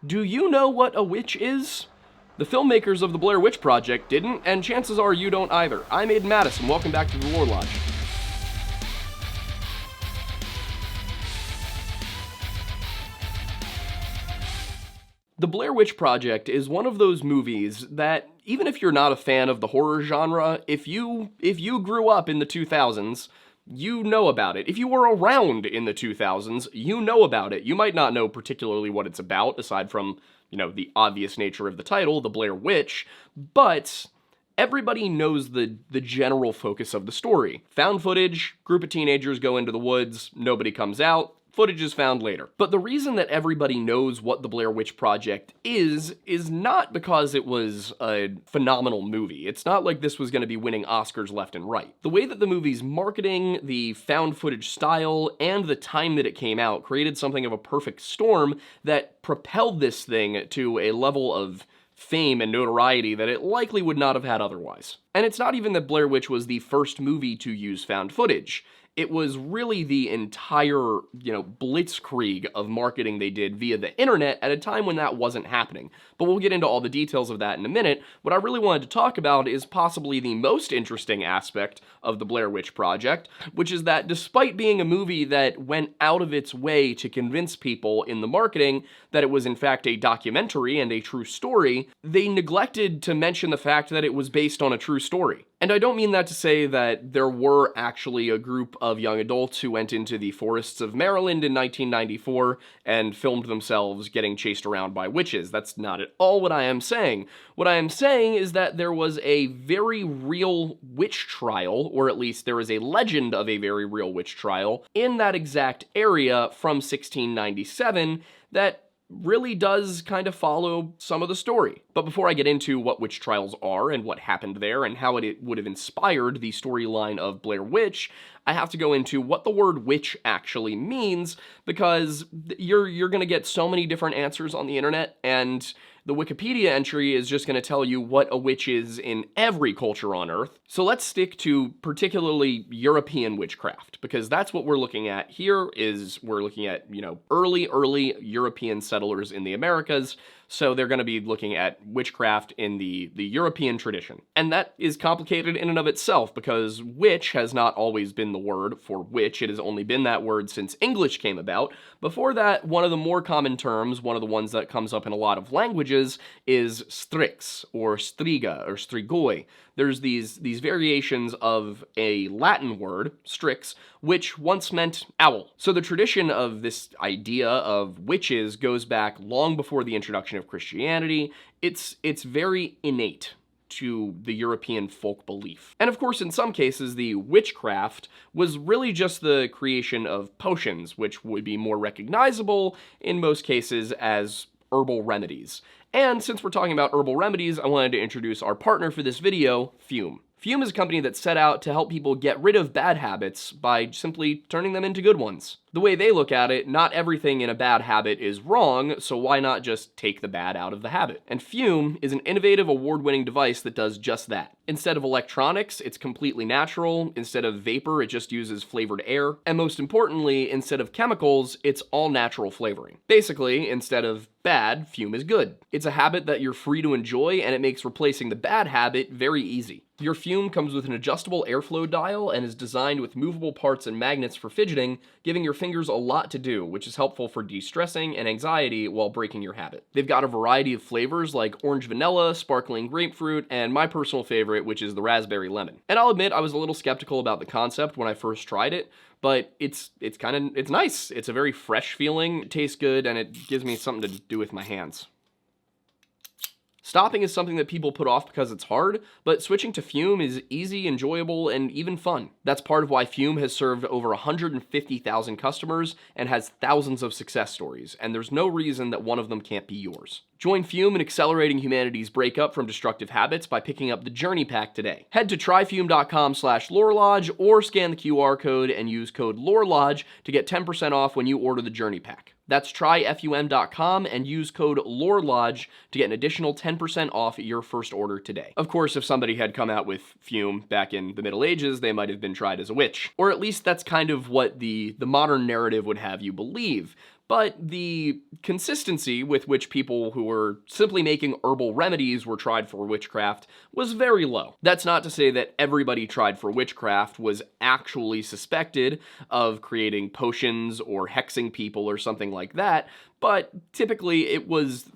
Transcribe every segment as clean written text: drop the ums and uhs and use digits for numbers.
Do you know what a witch is? The filmmakers of the Blair Witch Project didn't, and chances are you don't either. I'm Aiden Mattis, and welcome back to the Lore Lodge. The Blair Witch Project is one of those movies that, even if you're not a fan of the horror genre, if you grew up in the 2000s, you know about it. If you were around in the 2000s, you know about it. You might not know particularly what it's about, aside from, the obvious nature of the title, The Blair Witch, but everybody knows the general focus of the story. Found footage, group of teenagers go into the woods, nobody comes out, footage is found later. But the reason that everybody knows what the Blair Witch Project is not because it was a phenomenal movie. It's not like this was going to be winning Oscars left and right. The way that the movie's marketing, the found footage style, and the time that it came out created something of a perfect storm that propelled this thing to a level of fame and notoriety that it likely would not have had otherwise. And it's not even that Blair Witch was the first movie to use found footage. It was really the entire, blitzkrieg of marketing they did via the internet at a time when that wasn't happening. But we'll get into all the details of that in a minute. What I really wanted to talk about is possibly the most interesting aspect of the Blair Witch Project, which is that despite being a movie that went out of its way to convince people in the marketing that it was in fact a documentary and a true story, they neglected to mention the fact that it was based on a true story. And I don't mean that to say that there were actually a group of young adults who went into the forests of Maryland in 1994 and filmed themselves getting chased around by witches. That's not at all what I am saying. What I am saying is that there was a very real witch trial, or at least there is a legend of a very real witch trial, in that exact area from 1697 that really does kind of follow some of the story. But before I get into what witch trials are and what happened there and how it would have inspired the storyline of Blair Witch, I have to go into what the word witch actually means, because you're going to get so many different answers on the internet, and the Wikipedia entry is just going to tell you what a witch is in every culture on Earth. So let's stick to particularly European witchcraft, because that's what we're looking at here. We're looking at, early European settlers in the Americas. So they're going to be looking at witchcraft in the European tradition. And that is complicated in and of itself, because witch has not always been the word for witch. It has only been that word since English came about. Before that, one of the more common terms, one of the ones that comes up in a lot of languages, is strix, or striga, or strigoi. There's these variations of a Latin word, strix, which once meant owl. So the tradition of this idea of witches goes back long before the introduction of Christianity. It's very innate to the European folk belief. And of course, in some cases, the witchcraft was really just the creation of potions, which would be more recognizable in most cases as herbal remedies. And since we're talking about herbal remedies, I wanted to introduce our partner for this video, Fume. Fume is a company that set out to help people get rid of bad habits by simply turning them into good ones. The way they look at it, not everything in a bad habit is wrong, so why not just take the bad out of the habit? And Fume is an innovative, award-winning device that does just that. Instead of electronics, it's completely natural. Instead of vapor, it just uses flavored air. And most importantly, instead of chemicals, it's all natural flavoring. Basically, instead of bad, Fume is good. It's a habit that you're free to enjoy, and it makes replacing the bad habit very easy. Your Fume comes with an adjustable airflow dial and is designed with movable parts and magnets for fidgeting, giving your fingers a lot to do, which is helpful for de-stressing and anxiety while breaking your habit. They've got a variety of flavors like orange vanilla, sparkling grapefruit, and my personal favorite, which is the raspberry lemon. And I'll admit I was a little skeptical about the concept when I first tried it, but it's nice. It's a very fresh feeling, it tastes good, and it gives me something to do with my hands. Stopping is something that people put off because it's hard, but switching to Fume is easy, enjoyable, and even fun. That's part of why Fume has served over 150,000 customers and has thousands of success stories, and there's no reason that one of them can't be yours. Join Fume in accelerating humanity's breakup from destructive habits by picking up the Journey Pack today. Head to tryfume.com/lorelodge or scan the QR code and use code LORELODGE to get 10% off when you order the Journey Pack. That's tryfum.com and use code LORELODGE to get an additional 10% off your first order today. Of course, if somebody had come out with Fume back in the Middle Ages, they might have been tried as a witch. Or at least that's kind of what the modern narrative would have you believe. but the consistency with which people who were simply making herbal remedies were tried for witchcraft was very low. That's not to say that everybody tried for witchcraft was actually suspected of creating potions or hexing people or something like that, but typically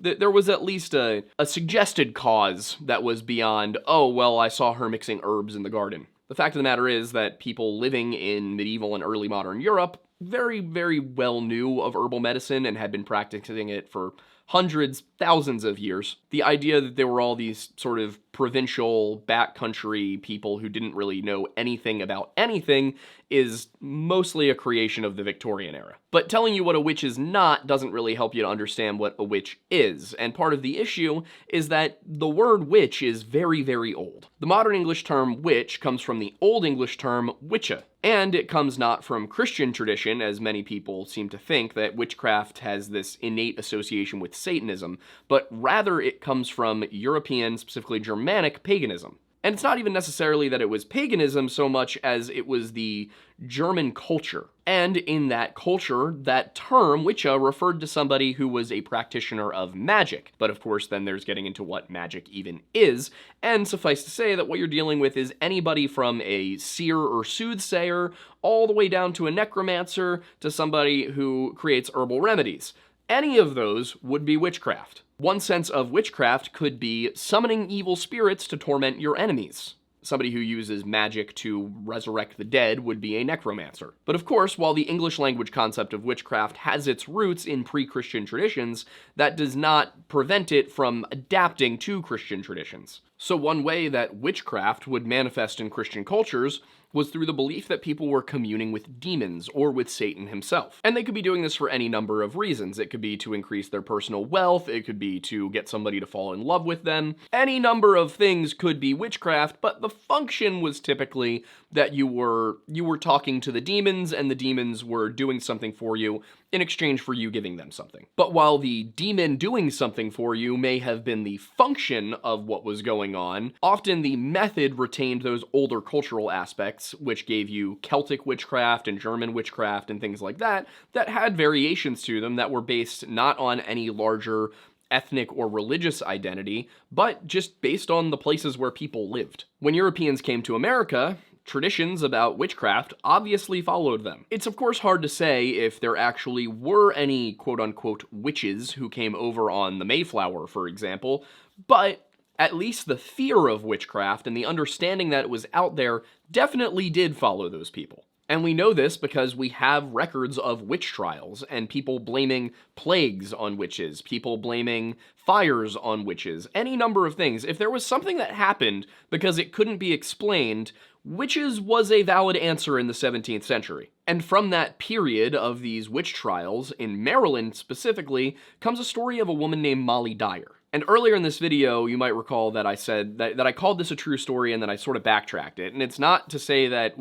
there was at least a suggested cause that was beyond, oh, well, I saw her mixing herbs in the garden. The fact of the matter is that people living in medieval and early modern Europe very, very well knew of herbal medicine and had been practicing it for hundreds, thousands of years. The idea that there were all these sort of provincial, backcountry people who didn't really know anything about anything is mostly a creation of the Victorian era. But telling you what a witch is not doesn't really help you to understand what a witch is, and part of the issue is that the word witch is very, very old. The modern English term witch comes from the Old English term witche, and it comes not from Christian tradition, as many people seem to think that witchcraft has this innate association with Satanism, but rather it comes from European, specifically Germanic, paganism. And it's not even necessarily that it was paganism so much as it was the German culture. And in that culture, that term, witche, referred to somebody who was a practitioner of magic. But of course, then there's getting into what magic even is. And suffice to say that what you're dealing with is anybody from a seer or soothsayer, all the way down to a necromancer, to somebody who creates herbal remedies. Any of those would be witchcraft. One sense of witchcraft could be summoning evil spirits to torment your enemies. Somebody who uses magic to resurrect the dead would be a necromancer. But of course, while the English language concept of witchcraft has its roots in pre-Christian traditions, that does not prevent it from adapting to Christian traditions. So one way that witchcraft would manifest in Christian cultures was through the belief that people were communing with demons or with Satan himself. And they could be doing this for any number of reasons. It could be to increase their personal wealth, it could be to get somebody to fall in love with them. Any number of things could be witchcraft, but the function was typically that you were talking to the demons and the demons were doing something for you in exchange for you giving them something. But while the demon doing something for you may have been the function of what was going on, often the method retained those older cultural aspects, which gave you Celtic witchcraft and German witchcraft and things like that, that had variations to them that were based not on any larger ethnic or religious identity, but just based on the places where people lived. When Europeans came to America, traditions about witchcraft obviously followed them. It's of course hard to say if there actually were any quote-unquote witches who came over on the Mayflower, for example, but at least the fear of witchcraft and the understanding that it was out there definitely did follow those people. And we know this because we have records of witch trials and people blaming plagues on witches, people blaming fires on witches, any number of things. If there was something that happened because it couldn't be explained, witches was a valid answer in the 17th century. And from that period of these witch trials, in Maryland specifically, comes a story of a woman named Molly Dyer. And earlier in this video, you might recall that I said that I called this a true story and then I sort of backtracked it. And it's not to say that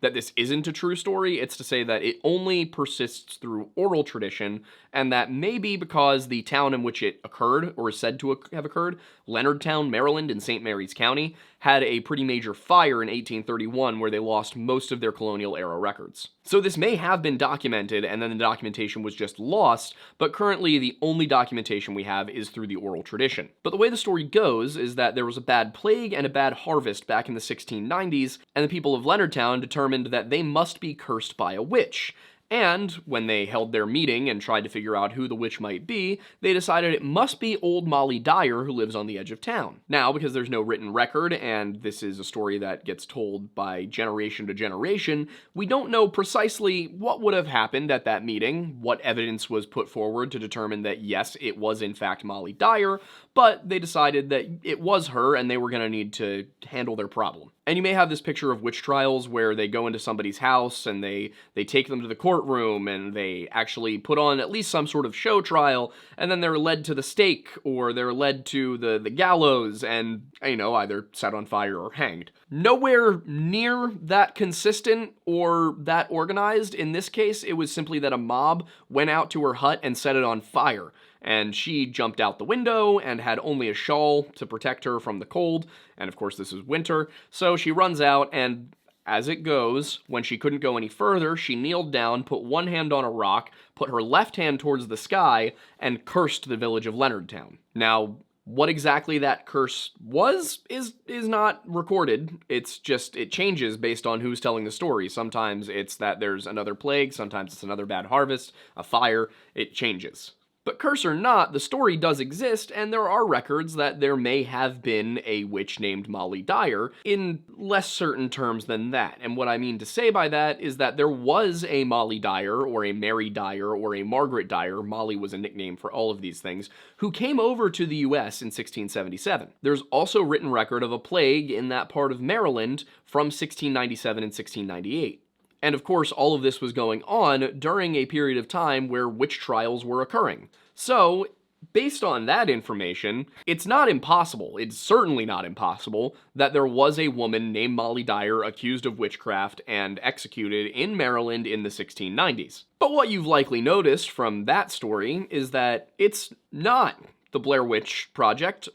this isn't a true story, it's to say that it only persists through oral tradition, and that maybe because the town in which it occurred, or is said to have occurred, Leonardtown, Maryland in St. Mary's County, had a pretty major fire in 1831 where they lost most of their colonial-era records. So this may have been documented, and then the documentation was just lost, but currently the only documentation we have is through the oral tradition. But the way the story goes is that there was a bad plague and a bad harvest back in the 1690s, and the people of Leonardtown determined that they must be cursed by a witch. And when they held their meeting and tried to figure out who the witch might be, they decided it must be old Molly Dyer who lives on the edge of town. Now, because there's no written record, and this is a story that gets told by generation to generation, we don't know precisely what would have happened at that meeting, what evidence was put forward to determine that yes, it was in fact Molly Dyer, but they decided that it was her and they were going to need to handle their problem. And you may have this picture of witch trials where they go into somebody's house and they take them to the courtroom and they actually put on at least some sort of show trial, and then they're led to the stake or they're led to the gallows and, either set on fire or hanged. Nowhere near that consistent or that organized. In this case, it was simply that a mob went out to her hut and set it on fire. And she jumped out the window and had only a shawl to protect her from the cold, and of course this is winter, so she runs out, and as it goes, when she couldn't go any further, she kneeled down, put one hand on a rock, put her left hand towards the sky, and cursed the village of Leonardtown. Now, what exactly that curse was is not recorded. It's just, it changes based on who's telling the story. Sometimes it's that there's another plague, sometimes it's another bad harvest, a fire, it changes. But curse or not, the story does exist, and there are records that there may have been a witch named Molly Dyer, in less certain terms than that. And what I mean to say by that is that there was a Molly Dyer, or a Mary Dyer, or a Margaret Dyer, Molly was a nickname for all of these things, who came over to the US in 1677. There's also written record of a plague in that part of Maryland from 1697 and 1698. And of course, all of this was going on during a period of time where witch trials were occurring. So, based on that information, it's not impossible, it's certainly not impossible, that there was a woman named Molly Dyer accused of witchcraft and executed in Maryland in the 1690s. But what you've likely noticed from that story is that it's not the Blair Witch Project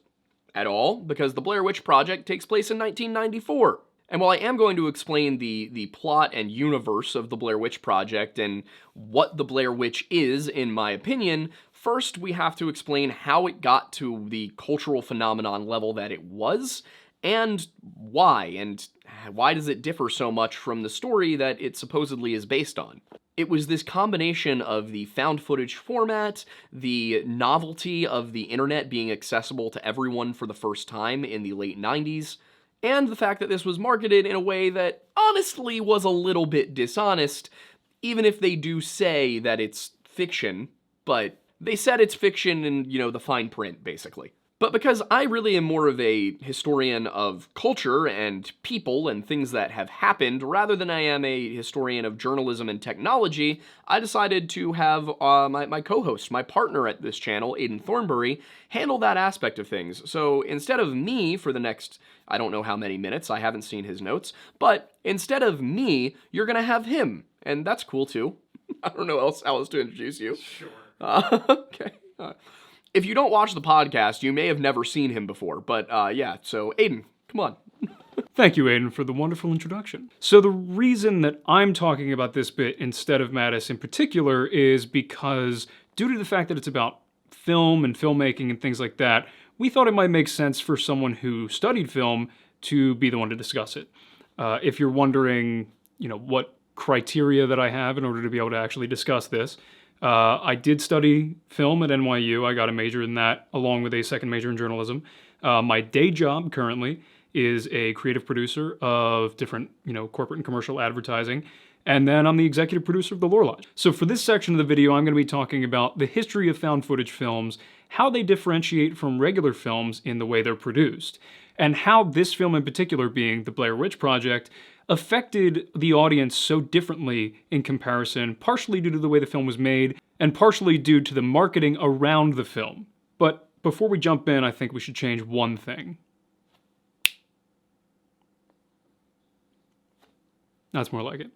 at all, because the Blair Witch Project takes place in 1994. And while I am going to explain the plot and universe of the Blair Witch Project and what the Blair Witch is, in my opinion, first we have to explain how it got to the cultural phenomenon level that it was, and why does it differ so much from the story that it supposedly is based on. It was this combination of the found footage format, the novelty of the internet being accessible to everyone for the first time in the late 90s, and the fact that this was marketed in a way that honestly was a little bit dishonest, even if they do say that it's fiction, but they said it's fiction in, the fine print, basically. But because I really am more of a historian of culture and people and things that have happened, rather than I am a historian of journalism and technology, I decided to have my co-host, my partner at this channel, Aidan Thornbury, handle that aspect of things. So instead of me for the next, I don't know how many minutes, I haven't seen his notes, but instead of me, you're gonna have him, and that's cool too. I don't know how else to introduce you. Sure. Okay. If you don't watch the podcast, you may have never seen him before, but yeah, so Aidan, come on. Thank you, Aidan, for the wonderful introduction. So the reason that I'm talking about this bit instead of Mattis in particular is because, due to the fact that it's about film and filmmaking and things like that, we thought it might make sense for someone who studied film to be the one to discuss it. If you're wondering, what criteria that I have in order to be able to actually discuss this, I did study film at NYU. I got a major in that, along with a second major in journalism. My day job currently is a creative producer of different, corporate and commercial advertising. And then I'm the executive producer of the Lore Lodge. So for this section of the video, I'm going to be talking about the history of found footage films, how they differentiate from regular films in the way they're produced, and how this film in particular, being the Blair Witch Project, affected the audience so differently in comparison, partially due to the way the film was made, and partially due to the marketing around the film. But before we jump in, I think we should change one thing. That's more like it.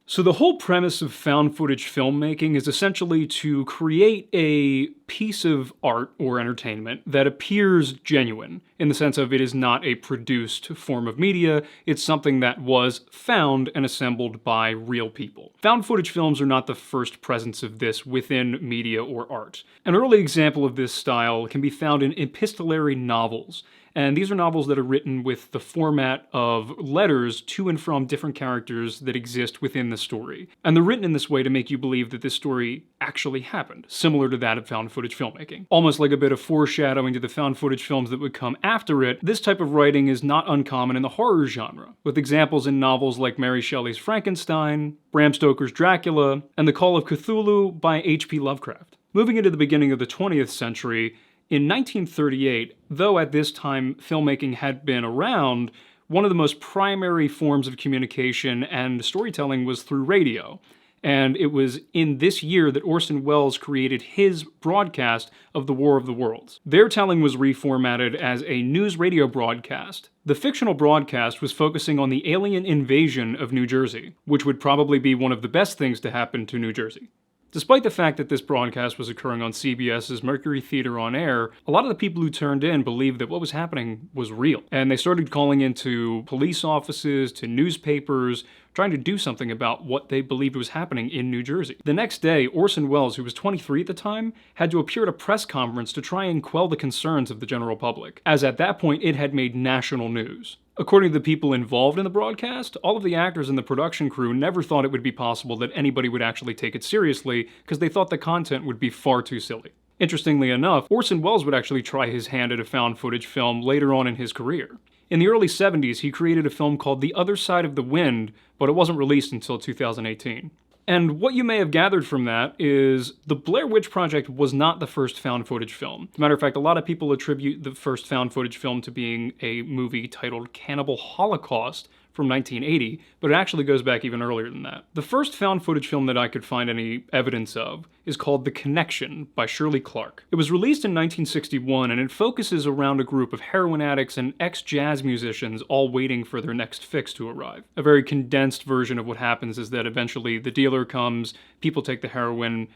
So the whole premise of found footage filmmaking is essentially to create a piece of art or entertainment that appears genuine, in the sense of it is not a produced form of media, it's something that was found and assembled by real people. Found footage films are not the first presence of this within media or art. An early example of this style can be found in epistolary novels. And these are novels that are written with the format of letters to and from different characters that exist within the story. And they're written in this way to make you believe that this story actually happened, similar to that of found footage filmmaking. Almost like a bit of foreshadowing to the found footage films that would come after it, this type of writing is not uncommon in the horror genre, with examples in novels like Mary Shelley's Frankenstein, Bram Stoker's Dracula, and The Call of Cthulhu by H.P. Lovecraft. Moving into the beginning of the 20th century, in 1938, though at this time filmmaking had been around, one of the most primary forms of communication and storytelling was through radio. And it was in this year that Orson Welles created his broadcast of the War of the Worlds. Their telling was reformatted as a news radio broadcast. The fictional broadcast was focusing on the alien invasion of New Jersey, which would probably be one of the best things to happen to New Jersey. Despite the fact that this broadcast was occurring on CBS's Mercury Theater on Air, a lot of the people who turned in believed that what was happening was real. And they started calling into police offices, to newspapers, trying to do something about what they believed was happening in New Jersey. The next day, Orson Welles, who was 23 at the time, had to appear at a press conference to try and quell the concerns of the general public, as at that point it had made national news. According to the people involved in the broadcast, all of the actors and the production crew never thought it would be possible that anybody would actually take it seriously because they thought the content would be far too silly. Interestingly enough, Orson Welles would actually try his hand at a found footage film later on in his career. In the early 70s, he created a film called The Other Side of the Wind, but it wasn't released until 2018. And what you may have gathered from that is the Blair Witch Project was not the first found footage film. As a matter of fact, a lot of people attribute the first found footage film to being a movie titled Cannibal Holocaust from 1980, but it actually goes back even earlier than that. The first found footage film that I could find any evidence of is called The Connection by Shirley Clarke. It was released in 1961, and it focuses around a group of heroin addicts and ex-jazz musicians all waiting for their next fix to arrive. A very condensed version of what happens is that eventually the dealer comes, people take the heroin,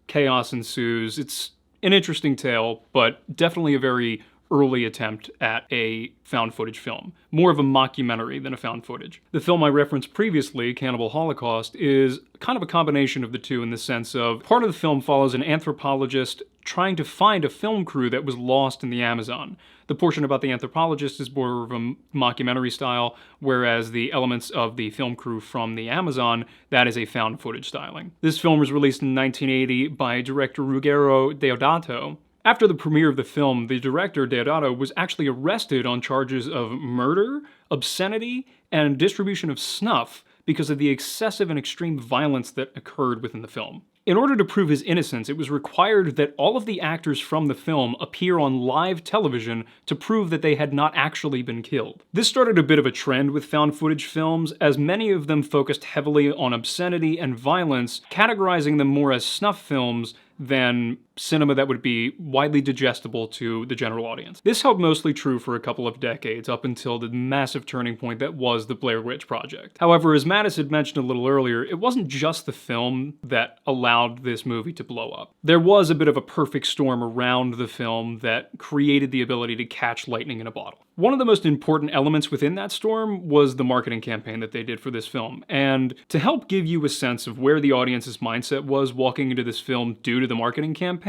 chaos ensues. It's an interesting tale, but definitely a very early attempt at a found footage film. More of a mockumentary than a found footage. The film I referenced previously, Cannibal Holocaust, is kind of a combination of the two in the sense of part of the film follows an anthropologist trying to find a film crew that was lost in the Amazon. The portion about the anthropologist is more of a mockumentary style, whereas the elements of the film crew from the Amazon, that is a found footage styling. This film was released in 1980 by director Ruggero Deodato. After the premiere of the film, the director, Deodato, was actually arrested on charges of murder, obscenity, and distribution of snuff because of the excessive and extreme violence that occurred within the film. In order to prove his innocence, it was required that all of the actors from the film appear on live television to prove that they had not actually been killed. This started a bit of a trend with found footage films, as many of them focused heavily on obscenity and violence, categorizing them more as snuff films than cinema that would be widely digestible to the general audience. This held mostly true for a couple of decades, up until the massive turning point that was the Blair Witch Project. However, as Mattis had mentioned a little earlier, it wasn't just the film that allowed this movie to blow up. There was a bit of a perfect storm around the film that created the ability to catch lightning in a bottle. One of the most important elements within that storm was the marketing campaign that they did for this film, and to help give you a sense of where the audience's mindset was walking into this film due to the marketing campaign,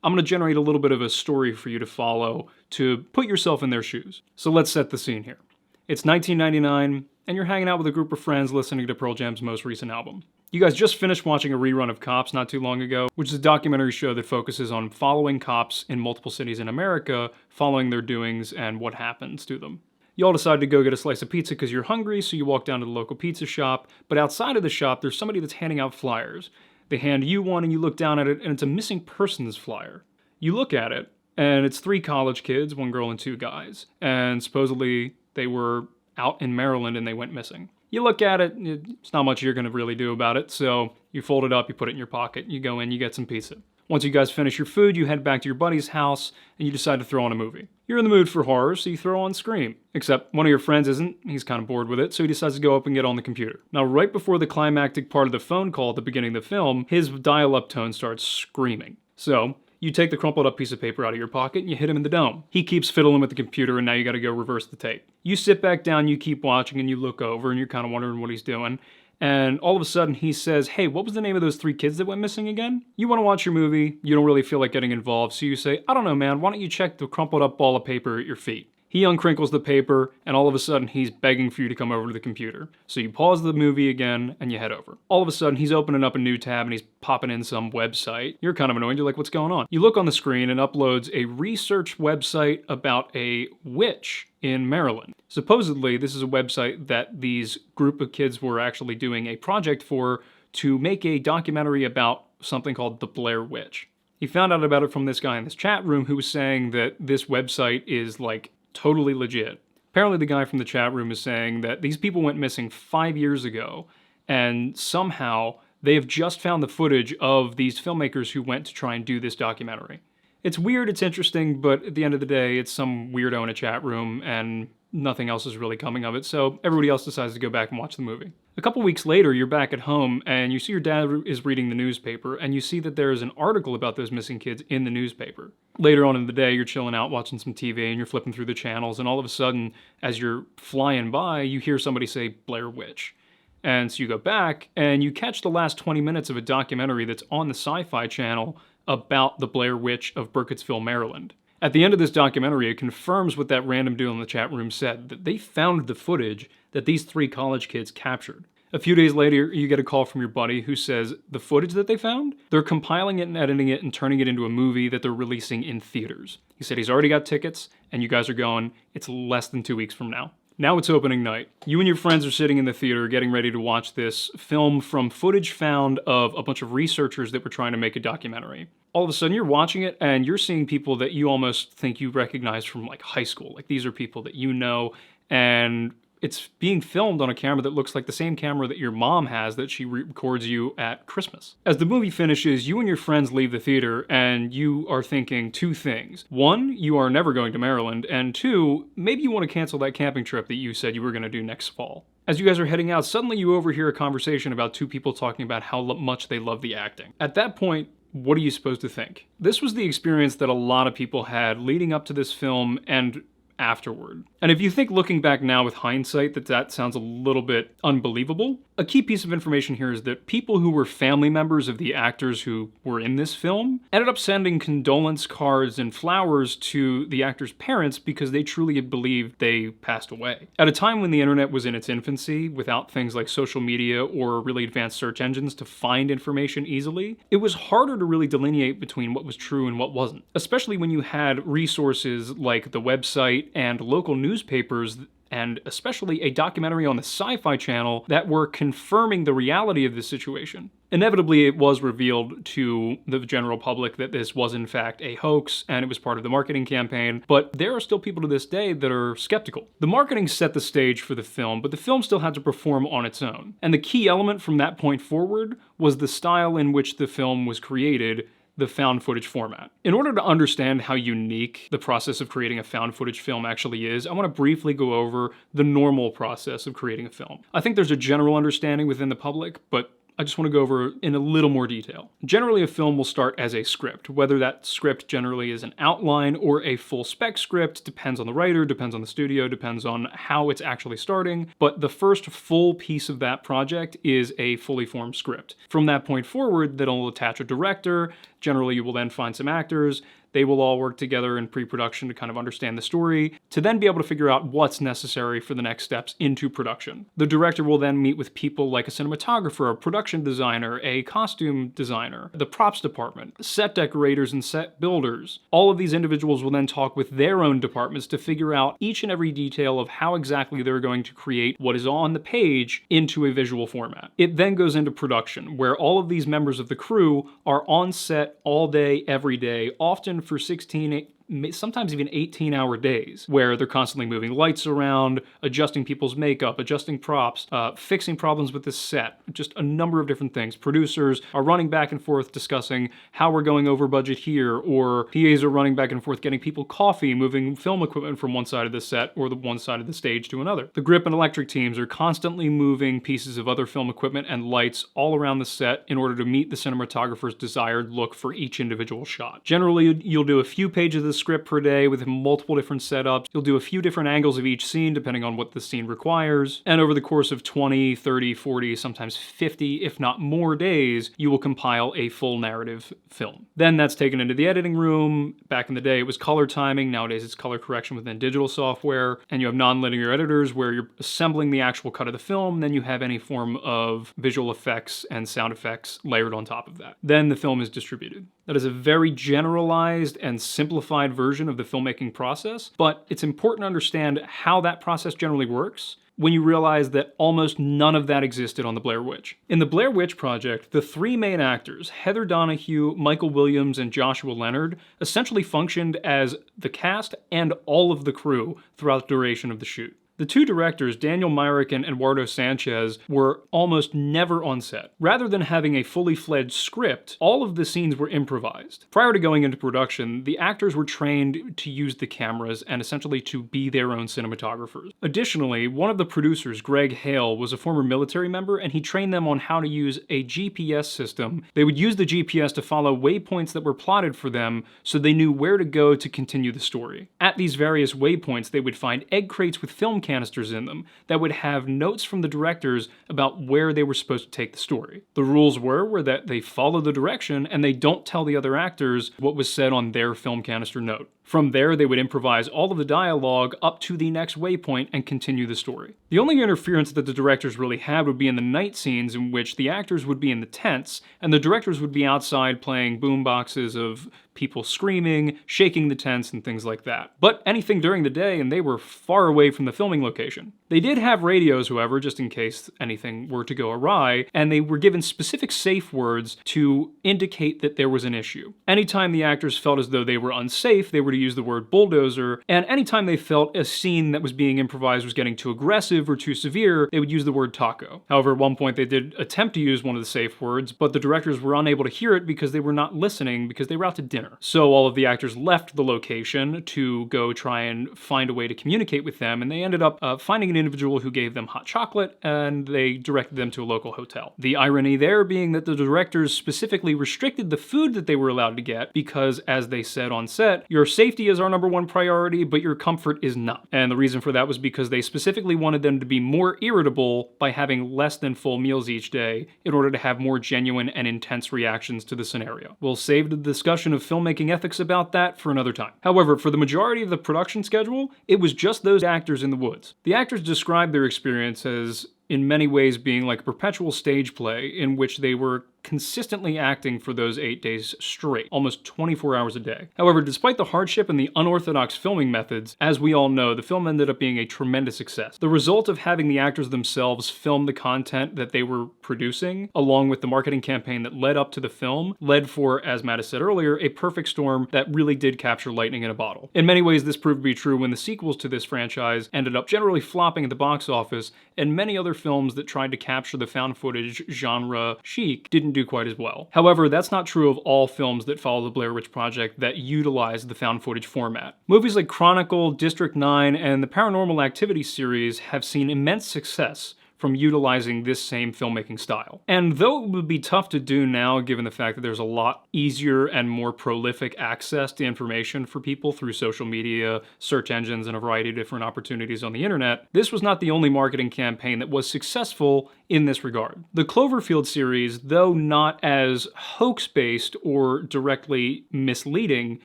I'm going to generate a little bit of a story for you to follow to put yourself in their shoes. So let's set the scene here. It's 1999, and you're hanging out with a group of friends listening to Pearl Jam's most recent album. You guys just finished watching a rerun of Cops not too long ago, which is a documentary show that focuses on following cops in multiple cities in America, following their doings and what happens to them. You all decide to go get a slice of pizza because you're hungry, so you walk down to the local pizza shop, but outside of the shop, there's somebody that's handing out flyers. They hand you one and you look down at it, and it's a missing persons flyer. You look at it, and it's 3 college kids, 1 girl and 2 guys, and supposedly they were out in Maryland and they went missing. You look at it, it's not much you're going to really do about it, so you fold it up, you put it in your pocket, you go in, you get some pizza. Once you guys finish your food, you head back to your buddy's house, and you decide to throw on a movie. You're in the mood for horror, so you throw on Scream. Except one of your friends isn't, he's kind of bored with it, so he decides to go up and get on the computer. Now, right before the climactic part of the phone call at the beginning of the film, his dial-up tone starts screaming. So, you take the crumpled up piece of paper out of your pocket and you hit him in the dome. He keeps fiddling with the computer, and now you gotta go reverse the tape. You sit back down, you keep watching, and you look over, and you're kind of wondering what he's doing. And all of a sudden he says, "Hey, what was the name of those 3 kids that went missing again?" You want to watch your movie, you don't really feel like getting involved, so you say, "I don't know, man, why don't you check the crumpled up ball of paper at your feet?" He uncrinkles the paper, and all of a sudden he's begging for you to come over to the computer. So you pause the movie again, and you head over. All of a sudden he's opening up a new tab, and he's popping in some website. You're kind of annoyed, you're like, what's going on? You look on the screen, and uploads a research website about a witch in Maryland. Supposedly, this is a website that these group of kids were actually doing a project for to make a documentary about something called the Blair Witch. He found out about it from this guy in this chat room who was saying that this website is like totally legit. Apparently the guy from the chat room is saying that these people went missing 5 years ago, and somehow they have just found the footage of these filmmakers who went to try and do this documentary. It's weird, it's interesting, but at the end of the day, it's some weirdo in a chat room, and nothing else is really coming of it, so everybody else decides to go back and watch the movie. A couple weeks later, you're back at home, and you see your dad is reading the newspaper, and you see that there is an article about those missing kids in the newspaper. Later on in the day, you're chilling out watching some TV, and you're flipping through the channels, and all of a sudden, as you're flying by, you hear somebody say, Blair Witch. And so you go back, and you catch the last 20 minutes of a documentary that's on the Sci-Fi Channel about the Blair Witch of Burkittsville, Maryland. At the end of this documentary, it confirms what that random dude in the chat room said, that they found the footage that these 3 college kids captured. A few days later, you get a call from your buddy who says the footage that they found, they're compiling it and editing it and turning it into a movie that they're releasing in theaters. He said he's already got tickets, and you guys are going. It's less than 2 weeks from now. Now it's opening night. You and your friends are sitting in the theater getting ready to watch this film from footage found of a bunch of researchers that were trying to make a documentary. All of a sudden you're watching it and you're seeing people that you almost think you recognize from like high school. Like these are people that you know, and it's being filmed on a camera that looks like the same camera that your mom has that she records you at Christmas. As the movie finishes, you and your friends leave the theater and you are thinking 2 things. 1, you are never going to Maryland, and 2, maybe you want to cancel that camping trip that you said you were going to do next fall. As you guys are heading out, suddenly you overhear a conversation about 2 people talking about how much they love the acting. At that point, what are you supposed to think? This was the experience that a lot of people had leading up to this film and afterward. And if you think looking back now with hindsight that sounds a little bit unbelievable, a key piece of information here is that people who were family members of the actors who were in this film ended up sending condolence cards and flowers to the actors' parents because they truly believed they passed away. At a time when the internet was in its infancy, without things like social media or really advanced search engines to find information easily, it was harder to really delineate between what was true and what wasn't, especially when you had resources like the website and local newspapers, and especially a documentary on the Sci-Fi Channel that were confirming the reality of this situation. Inevitably, it was revealed to the general public that this was in fact a hoax and it was part of the marketing campaign, but there are still people to this day that are skeptical. The marketing set the stage for the film, but the film still had to perform on its own. And the key element from that point forward was the style in which the film was created, the found footage format. In order to understand how unique the process of creating a found footage film actually is, I want to briefly go over the normal process of creating a film. I think there's a general understanding within the public, but I just want to go over in a little more detail. Generally, a film will start as a script. Whether that script generally is an outline or a full spec script depends on the writer, depends on the studio, depends on how it's actually starting. But the first full piece of that project is a fully formed script. From that point forward, that'll attach a director. Generally, you will then find some actors. They will all work together in pre-production to kind of understand the story, to then be able to figure out what's necessary for the next steps into production. The director will then meet with people like a cinematographer, a production designer, a costume designer, the props department, set decorators and set builders. All of these individuals will then talk with their own departments to figure out each and every detail of how exactly they're going to create what is on the page into a visual format. It then goes into production, where all of these members of the crew are on set all day, every day, often for 16, sometimes even 18-hour days, where they're constantly moving lights around, adjusting people's makeup, adjusting props, fixing problems with the set, just a number of different things. Producers are running back and forth discussing how we're going over budget here, or PAs are running back and forth getting people coffee, moving film equipment from one side of the set or the one side of the stage to another. The grip and electric teams are constantly moving pieces of other film equipment and lights all around the set in order to meet the cinematographer's desired look for each individual shot. Generally, you'll do a few pages of the script per day with multiple different setups. You'll do a few different angles of each scene depending on what the scene requires. And over the course of 20, 30, 40, sometimes 50, if not more days, you will compile a full narrative film. Then that's taken into the editing room. Back in the day, it was color timing. Nowadays, it's color correction within digital software. And you have non-linear editors where you're assembling the actual cut of the film. Then you have any form of visual effects and sound effects layered on top of that. Then the film is distributed. That is a very generalized and simplified version of the filmmaking process, but it's important to understand how that process generally works when you realize that almost none of that existed on the Blair Witch. In the Blair Witch Project, the 3 main actors, Heather Donahue, Michael Williams, and Joshua Leonard, essentially functioned as the cast and all of the crew throughout the duration of the shoot. The two directors, Daniel Myrick and Eduardo Sanchez, were almost never on set. Rather than having a fully fledged script, all of the scenes were improvised. Prior to going into production, the actors were trained to use the cameras and essentially to be their own cinematographers. Additionally, one of the producers, Greg Hale, was a former military member, and he trained them on how to use a GPS system. They would use the GPS to follow waypoints that were plotted for them so they knew where to go to continue the story. At these various waypoints, they would find egg crates with film canisters in them that would have notes from the directors about where they were supposed to take the story. The rules were that they follow the direction and they don't tell the other actors what was said on their film canister note. From there, they would improvise all of the dialogue up to the next waypoint and continue the story. The only interference that the directors really had would be in the night scenes, in which the actors would be in the tents and the directors would be outside playing boom boxes of people screaming, shaking the tents, and things like that. But anything during the day, and they were far away from the filming location. They did have radios, however, just in case anything were to go awry, and they were given specific safe words to indicate that there was an issue. Anytime the actors felt as though they were unsafe, they were to use the word bulldozer, and anytime they felt a scene that was being improvised was getting too aggressive or too severe, they would use the word taco. However, at one point they did attempt to use one of the safe words, but the directors were unable to hear it because they were not listening because they were out to dinner. So all of the actors left the location to go try and find a way to communicate with them, and they ended up finding an individual who gave them hot chocolate, and they directed them to a local hotel. The irony there being that the directors specifically restricted the food that they were allowed to get because, as they said on set, your safety is our number one priority, but your comfort is not. And the reason for that was because they specifically wanted them to be more irritable by having less than full meals each day in order to have more genuine and intense reactions to the scenario. We'll save the discussion of filmmaking ethics about that for another time. However, for the majority of the production schedule, it was just those actors in the woods. The actors described their experience as in many ways being like a perpetual stage play in which they were consistently acting for those 8 days straight, almost 24 hours a day. However, despite the hardship and the unorthodox filming methods, as we all know, the film ended up being a tremendous success. The result of having the actors themselves film the content that they were producing, along with the marketing campaign that led up to the film, led for, as Matt has said earlier, a perfect storm that really did capture lightning in a bottle. In many ways, this proved to be true when the sequels to this franchise ended up generally flopping at the box office, and many other films that tried to capture the found footage genre chic didn't do quite as well. However, that's not true of all films that follow the Blair Witch Project that utilize the found footage format. Movies like Chronicle, District 9, and the Paranormal Activity series have seen immense success from utilizing this same filmmaking style. And though it would be tough to do now, given the fact that there's a lot easier and more prolific access to information for people through social media, search engines, and a variety of different opportunities on the internet, this was not the only marketing campaign that was successful in this regard. The Cloverfield series, though not as hoax-based or directly misleading,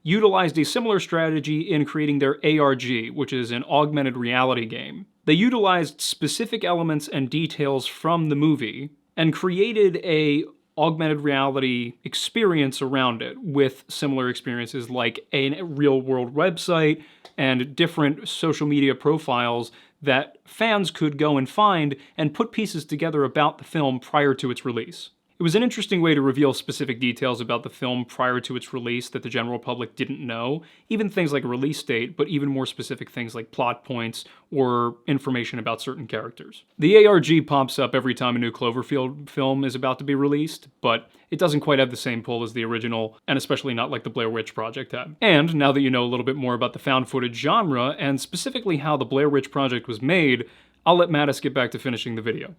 utilized a similar strategy in creating their ARG, which is an augmented reality game. They utilized specific elements and details from the movie and created a augmented reality experience around it with similar experiences like a real-world website and different social media profiles that fans could go and find and put pieces together about the film prior to its release. It was an interesting way to reveal specific details about the film prior to its release that the general public didn't know, even things like a release date, but even more specific things like plot points or information about certain characters. The ARG pops up every time a new Cloverfield film is about to be released, but it doesn't quite have the same pull as the original, and especially not like the Blair Witch Project had. And now that you know a little bit more about the found footage genre, and specifically how the Blair Witch Project was made, I'll let Mattis get back to finishing the video.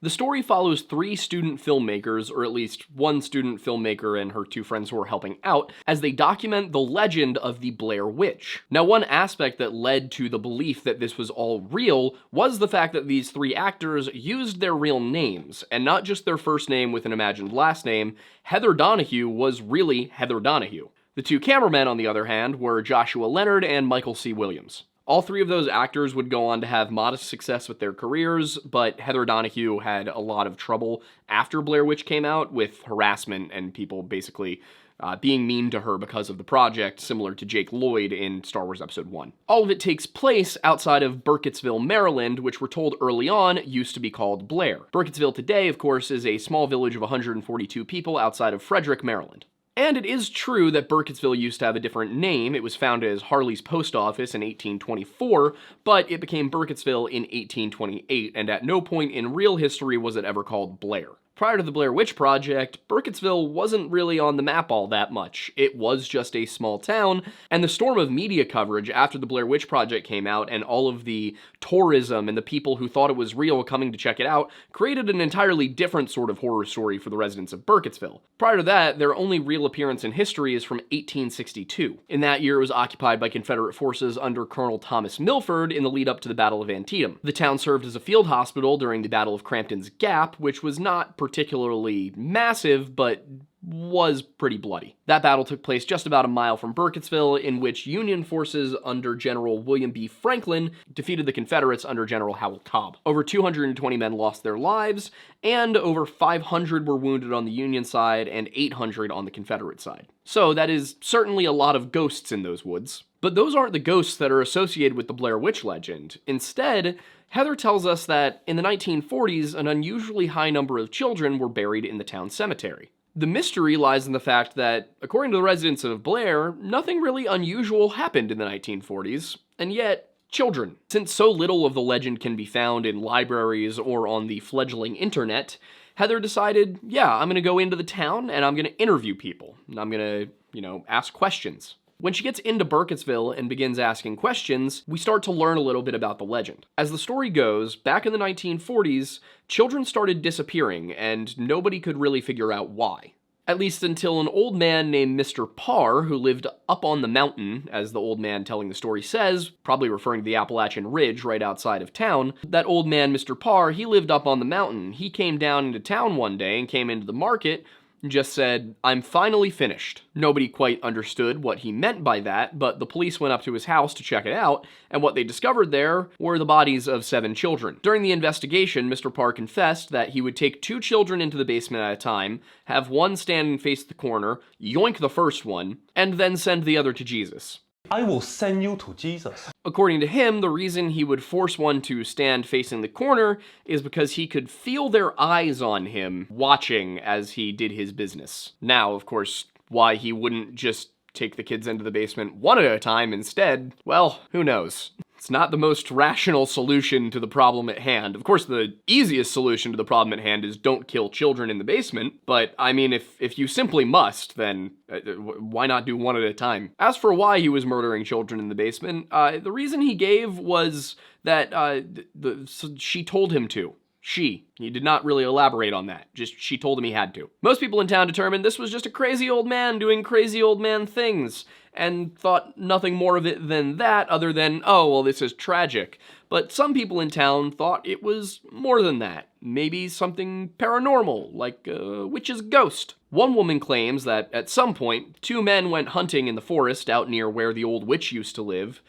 The story follows 3 student filmmakers, or at least one student filmmaker and her 2 friends who are helping out, as they document the legend of the Blair Witch. Now, one aspect that led to the belief that this was all real was the fact that these 3 actors used their real names, and not just their first name with an imagined last name. Heather Donahue was really Heather Donahue. The 2 cameramen, on the other hand, were Joshua Leonard and Michael C. Williams. All 3 of those actors would go on to have modest success with their careers, but Heather Donahue had a lot of trouble after Blair Witch came out with harassment and people basically being mean to her because of the project, similar to Jake Lloyd in Star Wars Episode 1. All of it takes place outside of Burkittsville, Maryland, which we're told early on used to be called Blair. Burkittsville today, of course, is a small village of 142 people outside of Frederick, Maryland. And it is true that Burkittsville used to have a different name. It was founded as Harley's Post Office in 1824, but it became Burkittsville in 1828, and at no point in real history was it ever called Blair. Prior to the Blair Witch Project, Burkittsville wasn't really on the map all that much. It was just a small town, and the storm of media coverage after the Blair Witch Project came out and all of the tourism and the people who thought it was real coming to check it out created an entirely different sort of horror story for the residents of Burkittsville. Prior to that, their only real appearance in history is from 1862. In that year, it was occupied by Confederate forces under Colonel Thomas Milford in the lead up to the Battle of Antietam. The town served as a field hospital during the Battle of Crampton's Gap, which was not particularly massive, but was pretty bloody. That battle took place just about a mile from Burkittsville, in which Union forces under General William B. Franklin defeated the Confederates under General Howell Cobb. Over 220 men lost their lives, and over 500 were wounded on the Union side and 800 on the Confederate side. So that is certainly a lot of ghosts in those woods. But those aren't the ghosts that are associated with the Blair Witch legend. Instead, Heather tells us that in the 1940s, an unusually high number of children were buried in the town cemetery. The mystery lies in the fact that, according to the residents of Blair, nothing really unusual happened in the 1940s, and yet, children. Since so little of the legend can be found in libraries or on the fledgling internet, Heather decided, yeah, I'm gonna go into the town and I'm gonna interview people. And I'm gonna, ask questions. When she gets into Burkittsville and begins asking questions, we start to learn a little bit about the legend. As the story goes, back in the 1940s, children started disappearing, and nobody could really figure out why. At least until an old man named Mr. Parr, who lived up on the mountain, as the old man telling the story says, probably referring to the Appalachian Ridge right outside of town, that old man, Mr. Parr, he lived up on the mountain. He came down into town one day and came into the market, just said, "I'm finally finished." Nobody quite understood what he meant by that, but the police went up to his house to check it out, and what they discovered there were the bodies of 7 children. During the investigation, Mr. Parr confessed that he would take 2 children into the basement at a time, have one stand and face the corner, yoink the first one, and then send the other to Jesus. I will send you to Jesus. According to him, the reason he would force one to stand facing the corner is because he could feel their eyes on him watching as he did his business. Now, of course, why he wouldn't just take the kids into the basement one at a time instead, well, who knows? It's not the most rational solution to the problem at hand. Of course, the easiest solution to the problem at hand is don't kill children in the basement, but I mean, if you simply must, then why not do one at a time? As for why he was murdering children in the basement, the reason he gave was that she told him to. He did not really elaborate on that, just she told him he had to. Most people in town determined this was just a crazy old man doing crazy old man things, and thought nothing more of it than that, other than, oh, well, this is tragic. But some people in town thought it was more than that. Maybe something paranormal, like a witch's ghost. One woman claims that at some point, 2 men went hunting in the forest out near where the old witch used to live.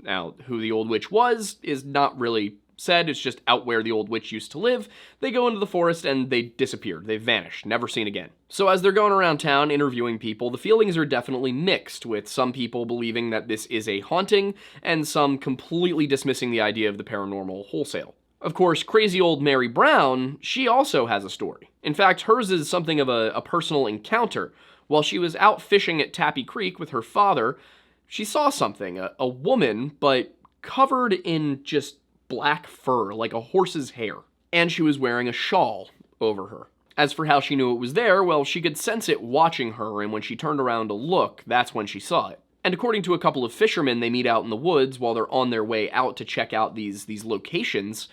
Now, who the old witch was is not really said, it's just out where the old witch used to live. They go into the forest and they disappeared. They vanished, never seen again. So as they're going around town interviewing people, the feelings are definitely mixed, with some people believing that this is a haunting, and some completely dismissing the idea of the paranormal wholesale. Of course, crazy old Mary Brown, she also has a story. In fact, hers is something of a personal encounter. While she was out fishing at Tappy Creek with her father, she saw something, a woman, but covered in just black fur, like a horse's hair. And she was wearing a shawl over her. As for how she knew it was there, well, she could sense it watching her, and when she turned around to look, that's when she saw it. And according to a couple of fishermen they meet out in the woods while they're on their way out to check out these locations,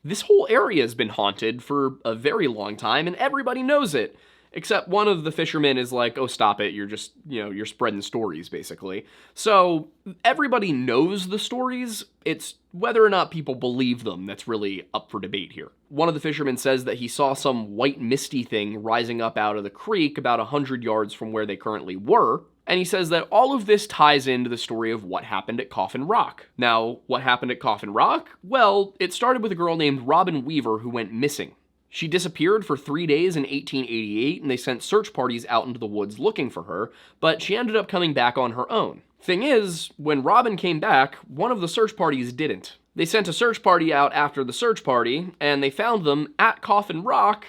this whole area has been haunted for a very long time, and everybody knows it. Except one of the fishermen is like, oh, stop it, you're just, you're spreading stories, basically. So everybody knows the stories, it's whether or not people believe them that's really up for debate here. One of the fishermen says that he saw some white misty thing rising up out of the creek about 100 yards from where they currently were, and he says that all of this ties into the story of what happened at Coffin Rock. Now, what happened at Coffin Rock? Well, it started with a girl named Robin Weaver who went missing. She disappeared for 3 days in 1888, and they sent search parties out into the woods looking for her, but she ended up coming back on her own. Thing is, when Robin came back, one of the search parties didn't. They sent a search party out after the search party, and they found them at Coffin Rock,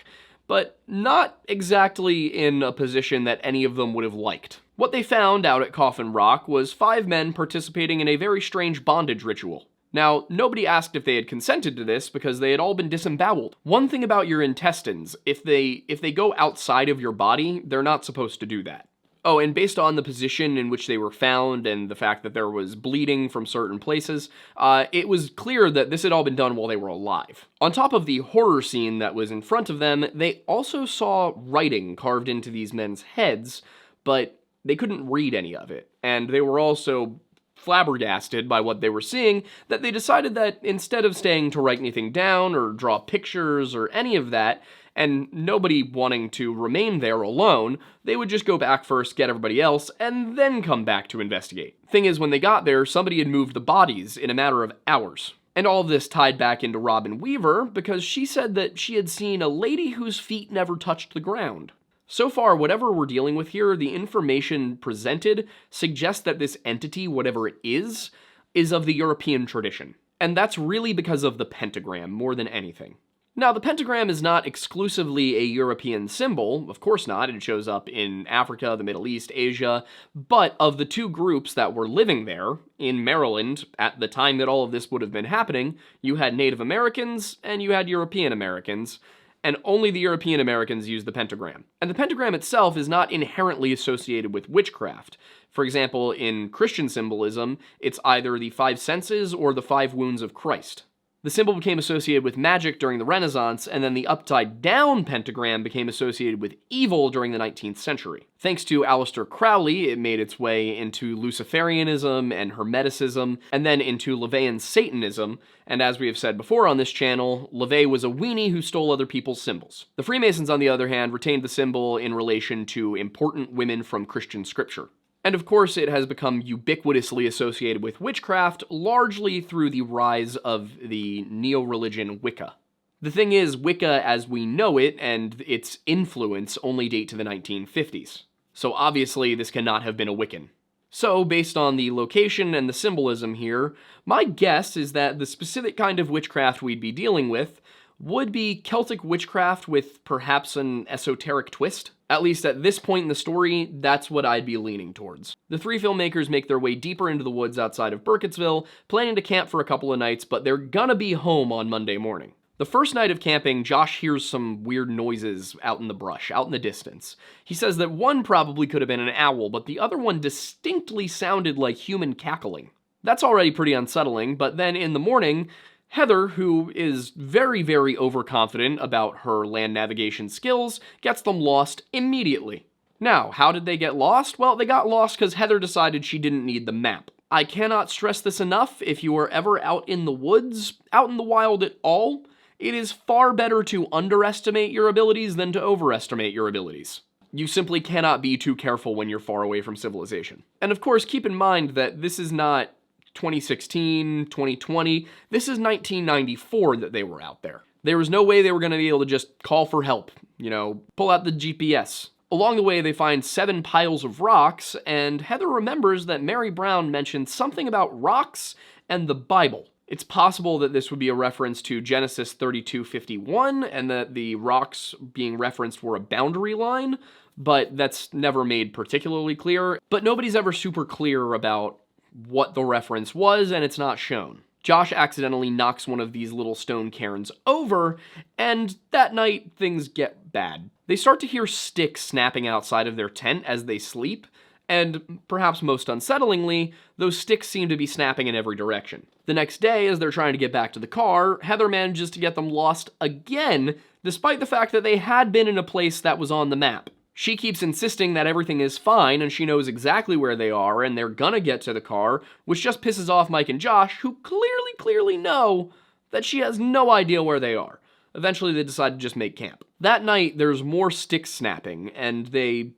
but not exactly in a position that any of them would have liked. What they found out at Coffin Rock was 5 men participating in a very strange bondage ritual. Now, nobody asked if they had consented to this because they had all been disemboweled. One thing about your intestines, if they go outside of your body, they're not supposed to do that. Oh, and based on the position in which they were found and the fact that there was bleeding from certain places, it was clear that this had all been done while they were alive. On top of the horror scene that was in front of them, they also saw writing carved into these men's heads, but they couldn't read any of it, and they were also flabbergasted by what they were seeing that they decided that instead of staying to write anything down or draw pictures or any of that, and nobody wanting to remain there alone, they would just go back first, get everybody else, and then come back to investigate. Thing is, when they got there, somebody had moved the bodies in a matter of hours. And all of this tied back into Robin Weaver because she said that she had seen a lady whose feet never touched the ground. So far, whatever we're dealing with here, the information presented suggests that this entity, whatever it is of the European tradition. And that's really because of the pentagram more than anything. Now, the pentagram is not exclusively a European symbol, of course not, it shows up in Africa, the Middle East, Asia, but of the 2 groups that were living there, in Maryland, at the time that all of this would have been happening, you had Native Americans and you had European Americans, and only the European Americans used the pentagram. And the pentagram itself is not inherently associated with witchcraft. For example, in Christian symbolism, it's either the 5 senses or the 5 wounds of Christ. The symbol became associated with magic during the Renaissance, and then the upside-down pentagram became associated with evil during the 19th century. Thanks to Aleister Crowley, it made its way into Luciferianism and Hermeticism, and then into LaVeyan Satanism, and as we have said before on this channel, LaVey was a weenie who stole other people's symbols. The Freemasons, on the other hand, retained the symbol in relation to important women from Christian scripture. And of course, it has become ubiquitously associated with witchcraft, largely through the rise of the neo-religion Wicca. The thing is, Wicca as we know it and its influence only date to the 1950s. So obviously, this cannot have been a Wiccan. So, based on the location and the symbolism here, my guess is that the specific kind of witchcraft we'd be dealing with would be Celtic witchcraft with perhaps an esoteric twist. At least at this point in the story, that's what I'd be leaning towards. The 3 filmmakers make their way deeper into the woods outside of Burkittsville, planning to camp for a couple of nights, but they're gonna be home on Monday morning. The first night of camping, Josh hears some weird noises out in the brush, out in the distance. He says that one probably could have been an owl, but the other one distinctly sounded like human cackling. That's already pretty unsettling, but then in the morning, Heather, who is very, very overconfident about her land navigation skills, gets them lost immediately. Now, how did they get lost? Well, they got lost because Heather decided she didn't need the map. I cannot stress this enough. If you are ever out in the woods, out in the wild at all, it is far better to underestimate your abilities than to overestimate your abilities. You simply cannot be too careful when you're far away from civilization. And of course, keep in mind that this is not 2016, 2020, this is 1994 that they were out there. There was no way they were going to be able to just call for help, pull out the GPS. Along the way, they find 7 piles of rocks, and Heather remembers that Mary Brown mentioned something about rocks and the Bible. It's possible that this would be a reference to Genesis 32:51, and that the rocks being referenced were a boundary line, but that's never made particularly clear. But nobody's ever super clear about what the reference was, and it's not shown. Josh accidentally knocks one of these little stone cairns over, and that night, things get bad. They start to hear sticks snapping outside of their tent as they sleep, and perhaps most unsettlingly, those sticks seem to be snapping in every direction. The next day, as they're trying to get back to the car, Heather manages to get them lost again, despite the fact that they had been in a place that was on the map. She keeps insisting that everything is fine and she knows exactly where they are and they're gonna get to the car, which just pisses off Mike and Josh, who clearly know that she has no idea where they are. Eventually they decide to just make camp. That night there's more stick snapping and they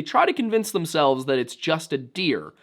try to convince themselves that it's just a deer,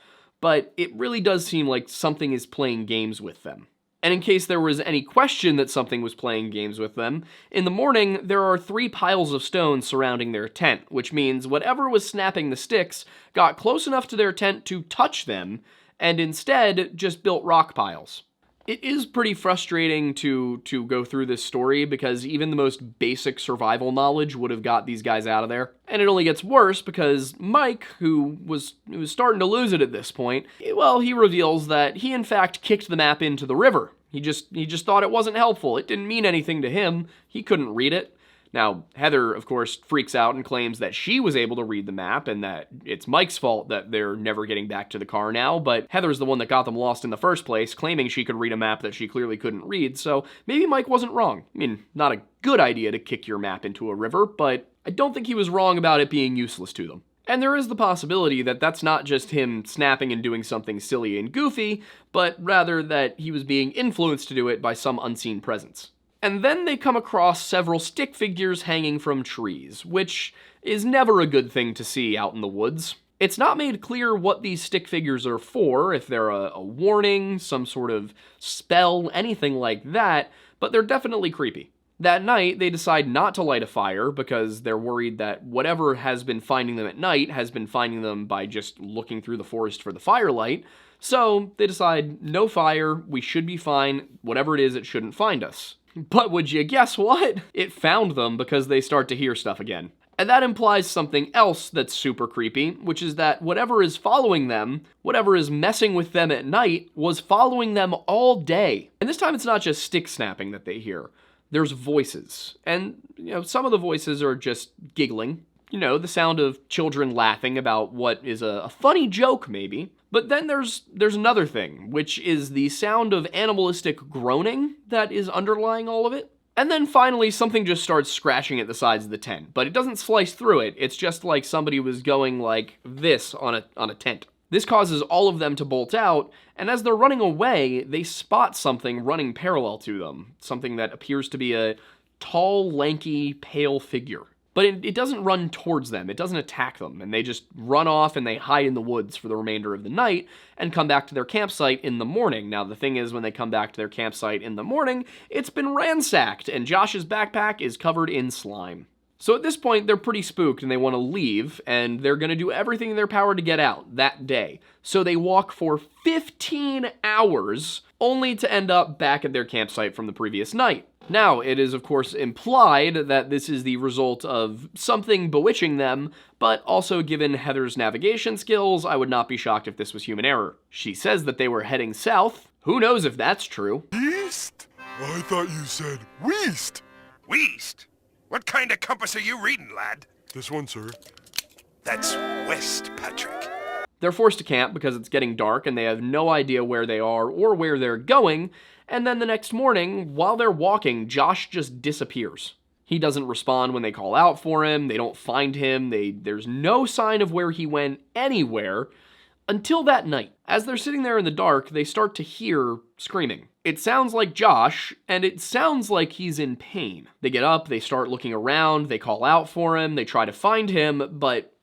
but it really does seem like something is playing games with them. And in case there was any question that something was playing games with them, in the morning, there are 3 piles of stone surrounding their tent, which means whatever was snapping the sticks got close enough to their tent to touch them, and instead just built rock piles. It is pretty frustrating to go through this story because even the most basic survival knowledge would have got these guys out of there. And it only gets worse because Mike, who was starting to lose it at this point, well, he reveals that he in fact kicked the map into the river. He just thought it wasn't helpful. It didn't mean anything to him. He couldn't read it. Now, Heather, of course, freaks out and claims that she was able to read the map and that it's Mike's fault that they're never getting back to the car now, but Heather's the one that got them lost in the first place, claiming she could read a map that she clearly couldn't read, so maybe Mike wasn't wrong. I mean, not a good idea to kick your map into a river, but I don't think he was wrong about it being useless to them. And there is the possibility that that's not just him snapping and doing something silly and goofy, but rather that he was being influenced to do it by some unseen presence. And then they come across several stick figures hanging from trees, which is never a good thing to see out in the woods. It's not made clear what these stick figures are for, if they're a warning, some sort of spell, anything like that, but they're definitely creepy. That night, they decide not to light a fire because they're worried that whatever has been finding them at night has been finding them by just looking through the forest for the firelight. So they decide, no fire, we should be fine, whatever it is, it shouldn't find us. But would you guess what? It found them because they start to hear stuff again. And that implies something else that's super creepy, which is that whatever is following them, whatever is messing with them at night, was following them all day. And this time it's not just stick snapping that they hear. There's voices. And, some of the voices are just giggling. The sound of children laughing about what is a funny joke, maybe. But then there's another thing, which is the sound of animalistic groaning that is underlying all of it. And then finally, something just starts scratching at the sides of the tent, but it doesn't slice through it. It's just like somebody was going like this on a tent. This causes all of them to bolt out, and as they're running away, they spot something running parallel to them. Something that appears to be a tall, lanky, pale figure. But it doesn't run towards them, it doesn't attack them, and they just run off and they hide in the woods for the remainder of the night and come back to their campsite in the morning. Now, the thing is, when they come back to their campsite in the morning, it's been ransacked, and Josh's backpack is covered in slime. So at this point, they're pretty spooked and they want to leave, and they're going to do everything in their power to get out that day. So they walk for 15 hours, only to end up back at their campsite from the previous night. Now, it is of course implied that this is the result of something bewitching them, but also given Heather's navigation skills, I would not be shocked if this was human error. She says that they were heading south. Who knows if that's true? East? I thought you said west. West? What kind of compass are you reading, lad? This one, sir. That's west, Patrick. They're forced to camp because it's getting dark and they have no idea where they are or where they're going, and then the next morning, while they're walking, Josh just disappears. He doesn't respond when they call out for him, they don't find him, there's no sign of where he went anywhere, until that night. As they're sitting there in the dark, they start to hear screaming. It sounds like Josh, and it sounds like he's in pain. They get up, they start looking around, they call out for him, they try to find him, but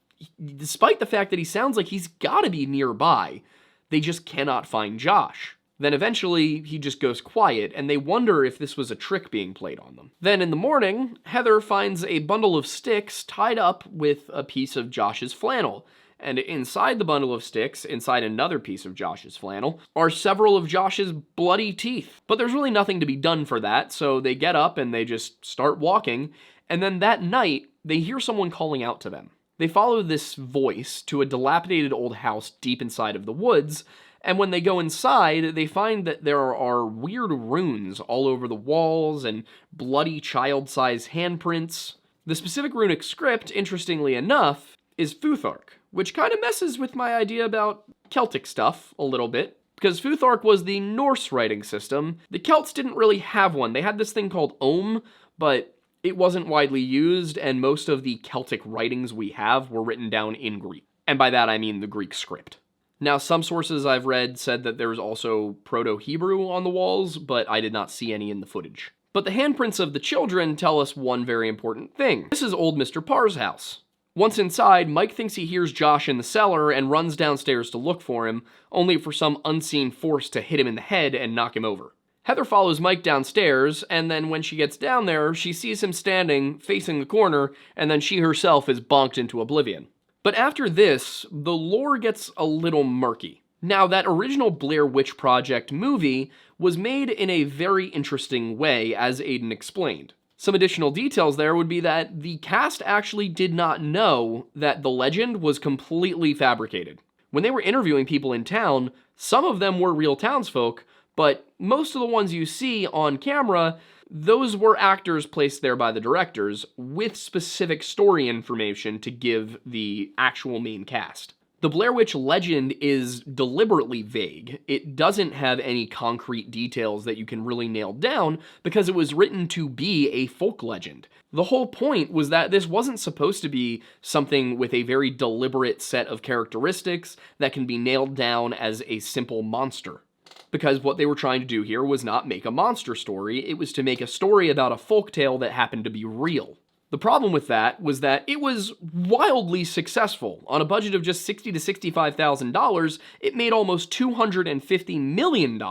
despite the fact that he sounds like he's gotta be nearby, they just cannot find Josh. Then eventually, he just goes quiet, and they wonder if this was a trick being played on them. Then in the morning, Heather finds a bundle of sticks tied up with a piece of Josh's flannel. And inside the bundle of sticks, inside another piece of Josh's flannel, are several of Josh's bloody teeth. But there's really nothing to be done for that, so they get up and they just start walking, and then that night, they hear someone calling out to them. They follow this voice to a dilapidated old house deep inside of the woods, and when they go inside, they find that there are weird runes all over the walls and bloody child-sized handprints. The specific runic script, interestingly enough, is Futhark, which kind of messes with my idea about Celtic stuff a little bit, because Futhark was the Norse writing system. The Celts didn't really have one. They had this thing called Ohm, but it wasn't widely used, and most of the Celtic writings we have were written down in Greek. And by that I mean the Greek script. Now, some sources I've read said that there was also Proto-Hebrew on the walls, but I did not see any in the footage. But the handprints of the children tell us one very important thing. This is old Mr. Parr's house. Once inside, Mike thinks he hears Josh in the cellar and runs downstairs to look for him, only for some unseen force to hit him in the head and knock him over. Heather follows Mike downstairs, and then when she gets down there, she sees him standing, facing the corner, and then she herself is bonked into oblivion. But after this, the lore gets a little murky. Now, that original Blair Witch Project movie was made in a very interesting way, as Aidan explained. Some additional details there would be that the cast actually did not know that the legend was completely fabricated. When they were interviewing people in town, some of them were real townsfolk, but most of the ones you see on camera, those were actors placed there by the directors with specific story information to give the actual main cast. The Blair Witch legend is deliberately vague. It doesn't have any concrete details that you can really nail down because it was written to be a folk legend. The whole point was that this wasn't supposed to be something with a very deliberate set of characteristics that can be nailed down as a simple monster. Because what they were trying to do here was not make a monster story, it was to make a story about a folktale that happened to be real. The problem with that was that it was wildly successful. On a budget of just $60,000 to $65,000, it made almost $250 million.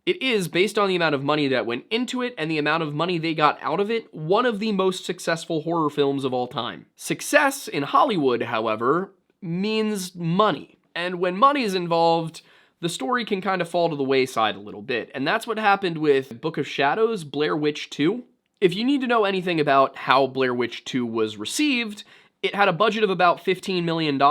It is, based on the amount of money that went into it and the amount of money they got out of it, one of the most successful horror films of all time. Success in Hollywood, however, means money. And when money is involved, the story can kind of fall to the wayside a little bit. And that's what happened with Book of Shadows, Blair Witch 2. If you need to know anything about how Blair Witch 2 was received, it had a budget of about $15 million,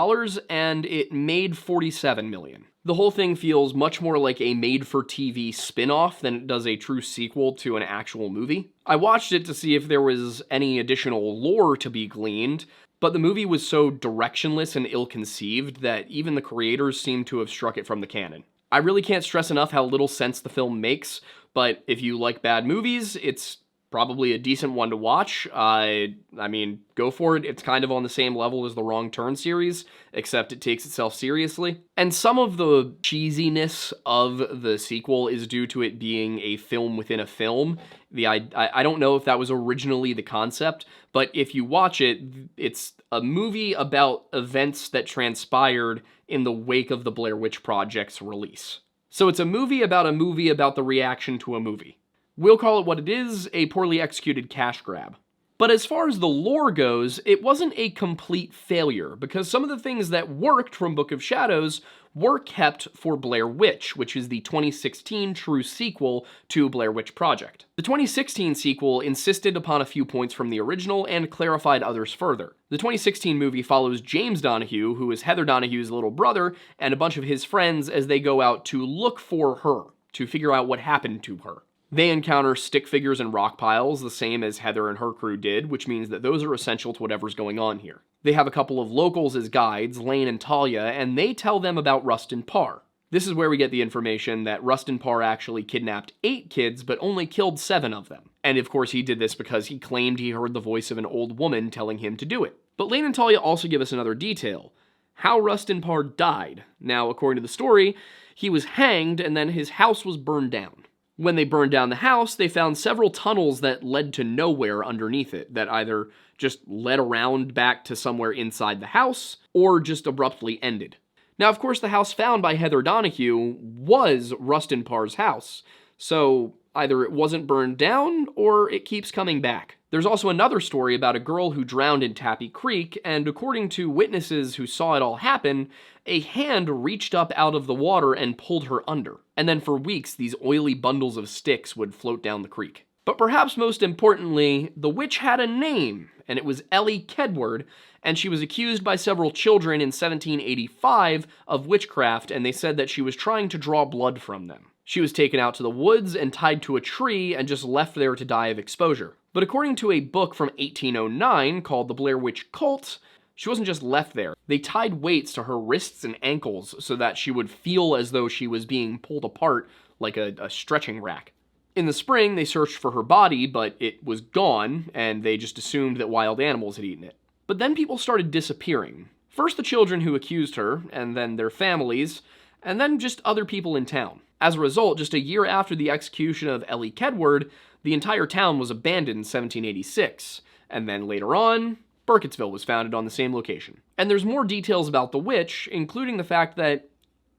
and it made $47 million. The whole thing feels much more like a made-for-TV spin-off than it does a true sequel to an actual movie. I watched it to see if there was any additional lore to be gleaned, but the movie was so directionless and ill-conceived that even the creators seem to have struck it from the canon. I really can't stress enough how little sense the film makes, but if you like bad movies, it's probably a decent one to watch. I mean, go for it. It's kind of on the same level as the Wrong Turn series, except it takes itself seriously. And some of the cheesiness of the sequel is due to it being a film within a film. I don't know if that was originally the concept, but if you watch it, it's a movie about events that transpired in the wake of the Blair Witch Project's release. So it's a movie about the reaction to a movie. We'll call it what it is, a poorly executed cash grab. But as far as the lore goes, it wasn't a complete failure, because some of the things that worked from Book of Shadows were kept for Blair Witch, which is the 2016 true sequel to Blair Witch Project. The 2016 sequel insisted upon a few points from the original and clarified others further. The 2016 movie follows James Donahue, who is Heather Donahue's little brother, and a bunch of his friends as they go out to look for her, to figure out what happened to her. They encounter stick figures and rock piles, the same as Heather and her crew did, which means that those are essential to whatever's going on here. They have a couple of locals as guides, Lane and Talia, and they tell them about Rustin Parr. This is where we get the information that Rustin Parr actually kidnapped 8 kids, but only killed 7 of them. And of course he did this because he claimed he heard the voice of an old woman telling him to do it. But Lane and Talia also give us another detail: how Rustin Parr died. Now, according to the story, he was hanged and then his house was burned down. When they burned down the house, they found several tunnels that led to nowhere underneath it, that either just led around back to somewhere inside the house, or just abruptly ended. Now, of course, the house found by Heather Donahue was Rustin Parr's house, so either it wasn't burned down, or it keeps coming back. There's also another story about a girl who drowned in Tappy Creek, and according to witnesses who saw it all happen, a hand reached up out of the water and pulled her under. And then for weeks, these oily bundles of sticks would float down the creek. But perhaps most importantly, the witch had a name, and it was Ellie Kedward, and she was accused by several children in 1785 of witchcraft, and they said that she was trying to draw blood from them. She was taken out to the woods and tied to a tree and just left there to die of exposure. But according to a book from 1809 called The Blair Witch Cult, she wasn't just left there. They tied weights to her wrists and ankles so that she would feel as though she was being pulled apart like a stretching rack. In the spring, they searched for her body, but it was gone, and they just assumed that wild animals had eaten it. But then people started disappearing. First the children who accused her, and then their families, and then just other people in town. As a result, just a year after the execution of Ellie Kedward, the entire town was abandoned in 1786, and then later on, Burkittsville was founded on the same location. And there's more details about the witch, including the fact that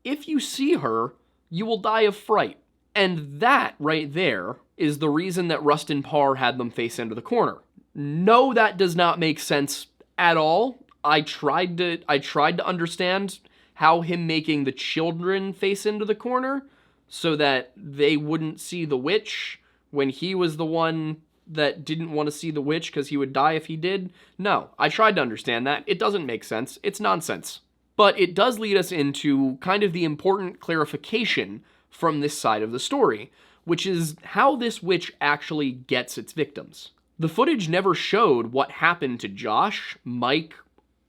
if you see her, you will die of fright. And that right there is the reason that Rustin Parr had them face into the corner. No, that does not make sense at all. I tried to understand how him making the children face into the corner so that they wouldn't see the witch when he was the one that didn't want to see the witch because he would die if he did. No, I tried to understand that. It doesn't make sense. It's nonsense. But it does lead us into kind of the important clarification from this side of the story, which is how this witch actually gets its victims. The footage never showed what happened to Josh, Mike,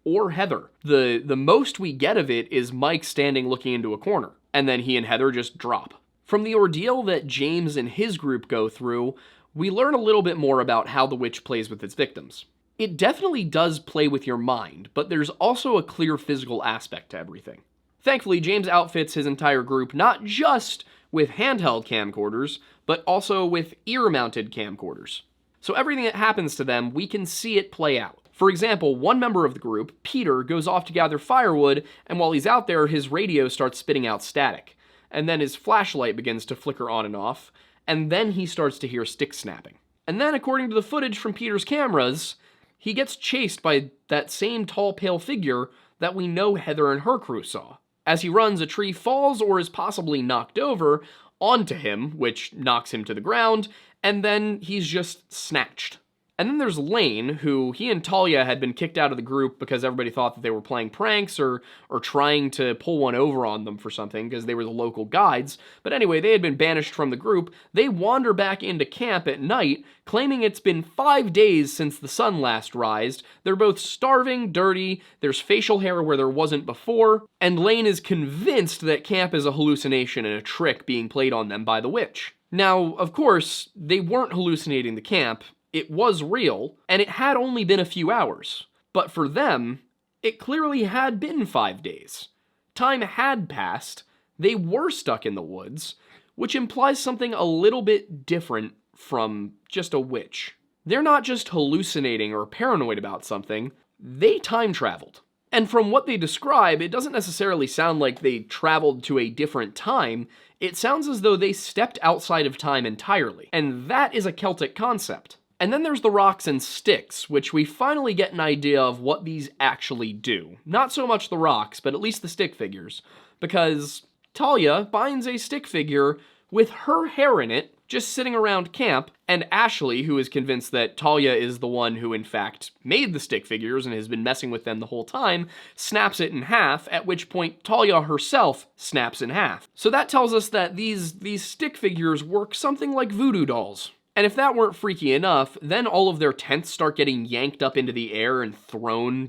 or Heather. The most we get of it is Mike standing looking into a corner, and then he and Heather just drop. From the ordeal that James and his group go through, we learn a little bit more about how the witch plays with its victims. It definitely does play with your mind, but there's also a clear physical aspect to everything. Thankfully, James outfits his entire group not just with handheld camcorders, but also with ear-mounted camcorders. So everything that happens to them, we can see it play out. For example, one member of the group, Peter, goes off to gather firewood, and while he's out there, his radio starts spitting out static. And then his flashlight begins to flicker on and off, and then he starts to hear sticks snapping. And then, according to the footage from Peter's cameras, he gets chased by that same tall, pale figure that we know Heather and her crew saw. As he runs, a tree falls or is possibly knocked over onto him, which knocks him to the ground, and then he's just snatched. And then there's Lane, who he and Talia had been kicked out of the group because everybody thought that they were playing pranks or trying to pull one over on them for something because they were the local guides. But anyway, they had been banished from the group. They wander back into camp at night, claiming it's been 5 days since the sun last rised. They're both starving, dirty, there's facial hair where there wasn't before, and Lane is convinced that camp is a hallucination and a trick being played on them by the witch. Now, of course, they weren't hallucinating the camp. It was real, and it had only been a few hours. But for them, it clearly had been 5 days. Time had passed, they were stuck in the woods, which implies something a little bit different from just a witch. They're not just hallucinating or paranoid about something, they time traveled. And from what they describe, it doesn't necessarily sound like they traveled to a different time. It sounds as though they stepped outside of time entirely. And that is a Celtic concept. And then there's the rocks and sticks, which we finally get an idea of what these actually do. Not so much the rocks, but at least the stick figures. Because Talia finds a stick figure with her hair in it, just sitting around camp, and Ashley, who is convinced that Talia is the one who in fact made the stick figures and has been messing with them the whole time, snaps it in half, at which point Talia herself snaps in half. So that tells us that these stick figures work something like voodoo dolls. And if that weren't freaky enough, then all of their tents start getting yanked up into the air and thrown,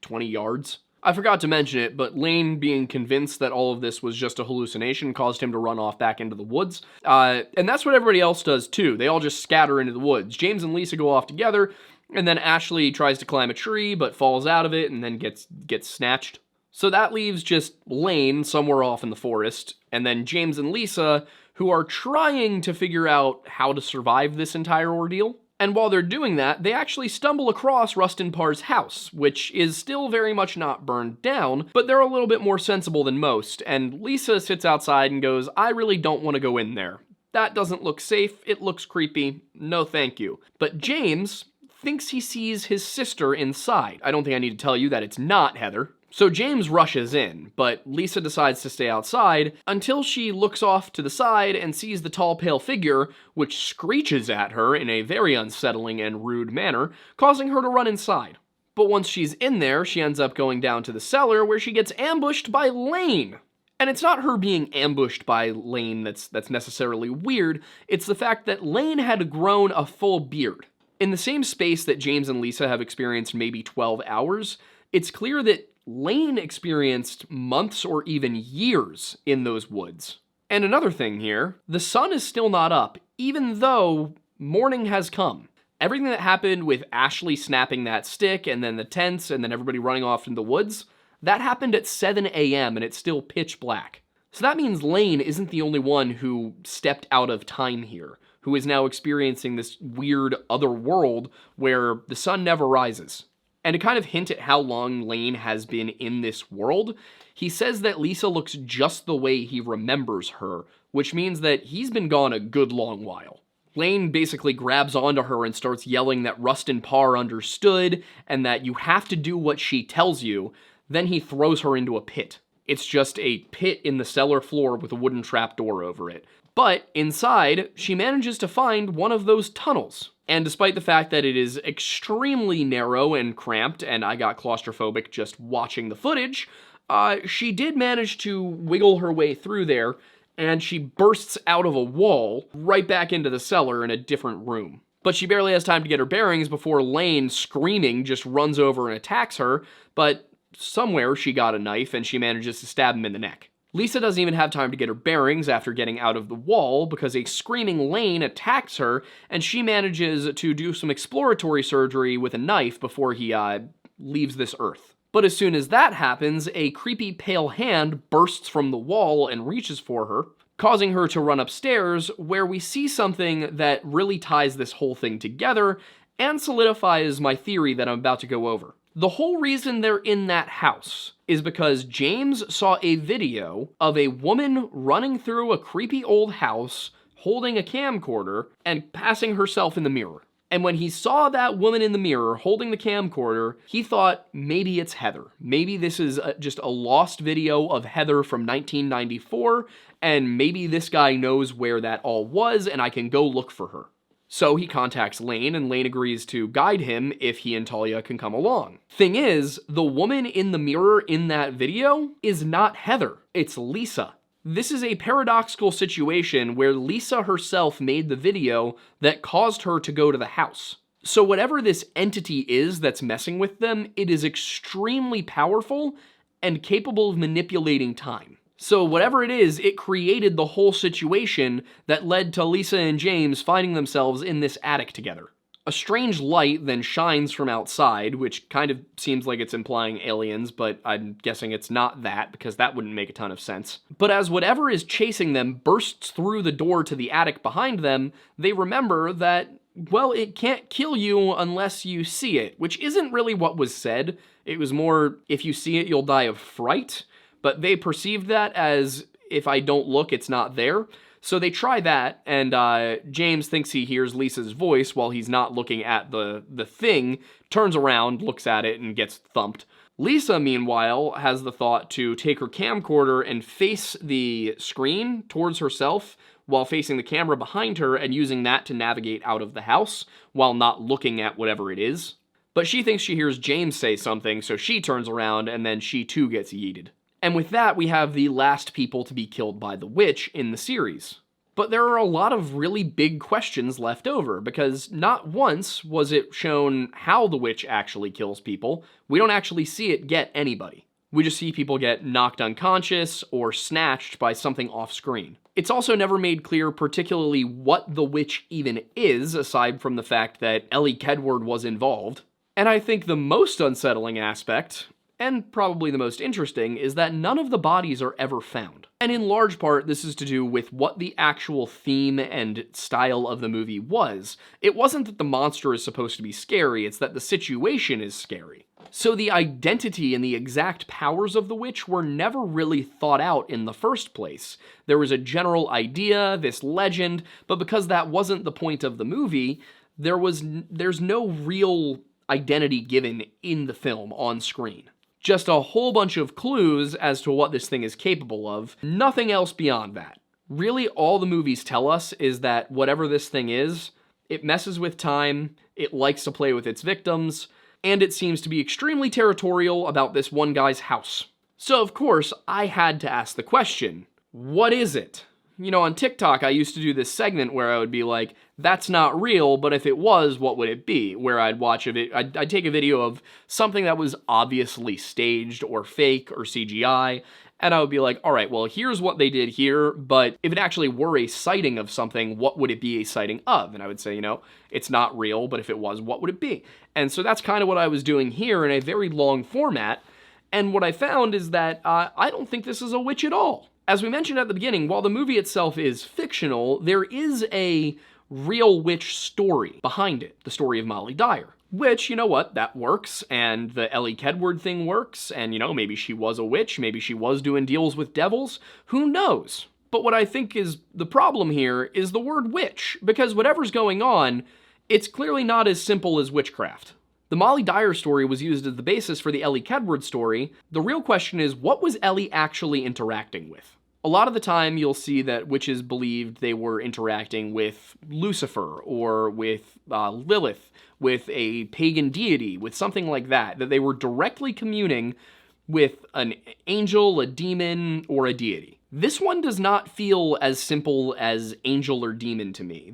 20 yards. I forgot to mention it, but Lane being convinced that all of this was just a hallucination caused him to run off back into the woods. And that's what everybody else does too. They all just scatter into the woods. James and Lisa go off together, and then Ashley tries to climb a tree, but falls out of it and then gets snatched. So that leaves just Lane somewhere off in the forest, and then James and Lisa, who are trying to figure out how to survive this entire ordeal. And while they're doing that, they actually stumble across Rustin Parr's house, which is still very much not burned down, but they're a little bit more sensible than most, and Lisa sits outside and goes, "I really don't want to go in there. That doesn't look safe, it looks creepy, no thank you." But James thinks he sees his sister inside. I don't think I need to tell you that it's not Heather. So James rushes in, but Lisa decides to stay outside until she looks off to the side and sees the tall, pale figure, which screeches at her in a very unsettling and rude manner, causing her to run inside. But once she's in there, she ends up going down to the cellar where she gets ambushed by Lane. And it's not her being ambushed by Lane that's necessarily weird, it's the fact that Lane had grown a full beard. In the same space that James and Lisa have experienced maybe 12 hours, it's clear that Lane experienced months or even years in those woods. And another thing here, the sun is still not up, even though morning has come. Everything that happened with Ashley snapping that stick, and then the tents, and then everybody running off in the woods, that happened at 7 a.m. and it's still pitch black. So that means Lane isn't the only one who stepped out of time here, who is now experiencing this weird other world where the sun never rises. And to kind of hint at how long Lane has been in this world, he says that Lisa looks just the way he remembers her, which means that he's been gone a good long while. Lane basically grabs onto her and starts yelling that Rustin Parr understood, and that you have to do what she tells you, then he throws her into a pit. It's just a pit in the cellar floor with a wooden trapdoor over it. But inside, she manages to find one of those tunnels. And despite the fact that it is extremely narrow and cramped, and I got claustrophobic just watching the footage, she did manage to wiggle her way through there, and she bursts out of a wall right back into the cellar in a different room. But she barely has time to get her bearings before Lane, screaming, just runs over and attacks her, but somewhere she got a knife and she manages to stab him in the neck. Lisa doesn't even have time to get her bearings after getting out of the wall because a screaming Lane attacks her, and she manages to do some exploratory surgery with a knife before he leaves this earth. But as soon as that happens, a creepy pale hand bursts from the wall and reaches for her, causing her to run upstairs, where we see something that really ties this whole thing together and solidifies my theory that I'm about to go over. The whole reason they're in that house is because James saw a video of a woman running through a creepy old house, holding a camcorder, and passing herself in the mirror. And when he saw that woman in the mirror holding the camcorder, he thought, maybe it's Heather. Maybe this is just a lost video of Heather from 1994, and maybe this guy knows where that all was, and I can go look for her. So he contacts Lane, and Lane agrees to guide him if he and Talia can come along. Thing is, the woman in the mirror in that video is not Heather, it's Lisa. This is a paradoxical situation where Lisa herself made the video that caused her to go to the house. So whatever this entity is that's messing with them, it is extremely powerful and capable of manipulating time. So whatever it is, it created the whole situation that led to Lisa and James finding themselves in this attic together. A strange light then shines from outside, which kind of seems like it's implying aliens, but I'm guessing it's not that, because that wouldn't make a ton of sense. But as whatever is chasing them bursts through the door to the attic behind them, they remember that, well, it can't kill you unless you see it, which isn't really what was said. It was more, if you see it, you'll die of fright. But they perceived that as, if I don't look, it's not there. So they try that, and James thinks he hears Lisa's voice while he's not looking at the thing, turns around, looks at it, and gets thumped. Lisa, meanwhile, has the thought to take her camcorder and face the screen towards herself while facing the camera behind her and using that to navigate out of the house while not looking at whatever it is. But she thinks she hears James say something, so she turns around, and then she too gets yeeted. And with that, we have the last people to be killed by the witch in the series. But there are a lot of really big questions left over, because not once was it shown how the witch actually kills people. We don't actually see it get anybody. We just see people get knocked unconscious or snatched by something off screen. It's also never made clear particularly what the witch even is, aside from the fact that Ellie Kedward was involved. And I think the most unsettling aspect, and probably the most interesting, is that none of the bodies are ever found. And in large part, this is to do with what the actual theme and style of the movie was. It wasn't that the monster is supposed to be scary, it's that the situation is scary. So the identity and the exact powers of the witch were never really thought out in the first place. There was a general idea, this legend, but because that wasn't the point of the movie, there's no real identity given in the film on screen. Just a whole bunch of clues as to what this thing is capable of, nothing else beyond that. Really, all the movies tell us is that whatever this thing is, it messes with time, it likes to play with its victims, and it seems to be extremely territorial about this one guy's house. So of course, I had to ask the question, what is it? You know, on TikTok, I used to do this segment where I would be like, that's not real, but if it was, what would it be? Where I'd watch I'd take a video of something that was obviously staged or fake or CGI, and I would be like, all right, well, here's what they did here, but if it actually were a sighting of something, what would it be a sighting of? And I would say, you know, it's not real, but if it was, what would it be? And so that's kind of what I was doing here in a very long format, and what I found is that I don't think this is a witch at all. As we mentioned at the beginning, while the movie itself is fictional, there is a real witch story behind it, the story of Molly Dyer. Which, you know what, that works, and the Ellie Kedward thing works, and, you know, maybe she was a witch, maybe she was doing deals with devils, who knows? But what I think is the problem here is the word witch, because whatever's going on, it's clearly not as simple as witchcraft. The Molly Dyer story was used as the basis for the Ellie Kedward story. The real question is, what was Ellie actually interacting with? A lot of the time, you'll see that witches believed they were interacting with Lucifer or with Lilith, with a pagan deity, with something like that, that they were directly communing with an angel, a demon, or a deity. This one does not feel as simple as angel or demon to me.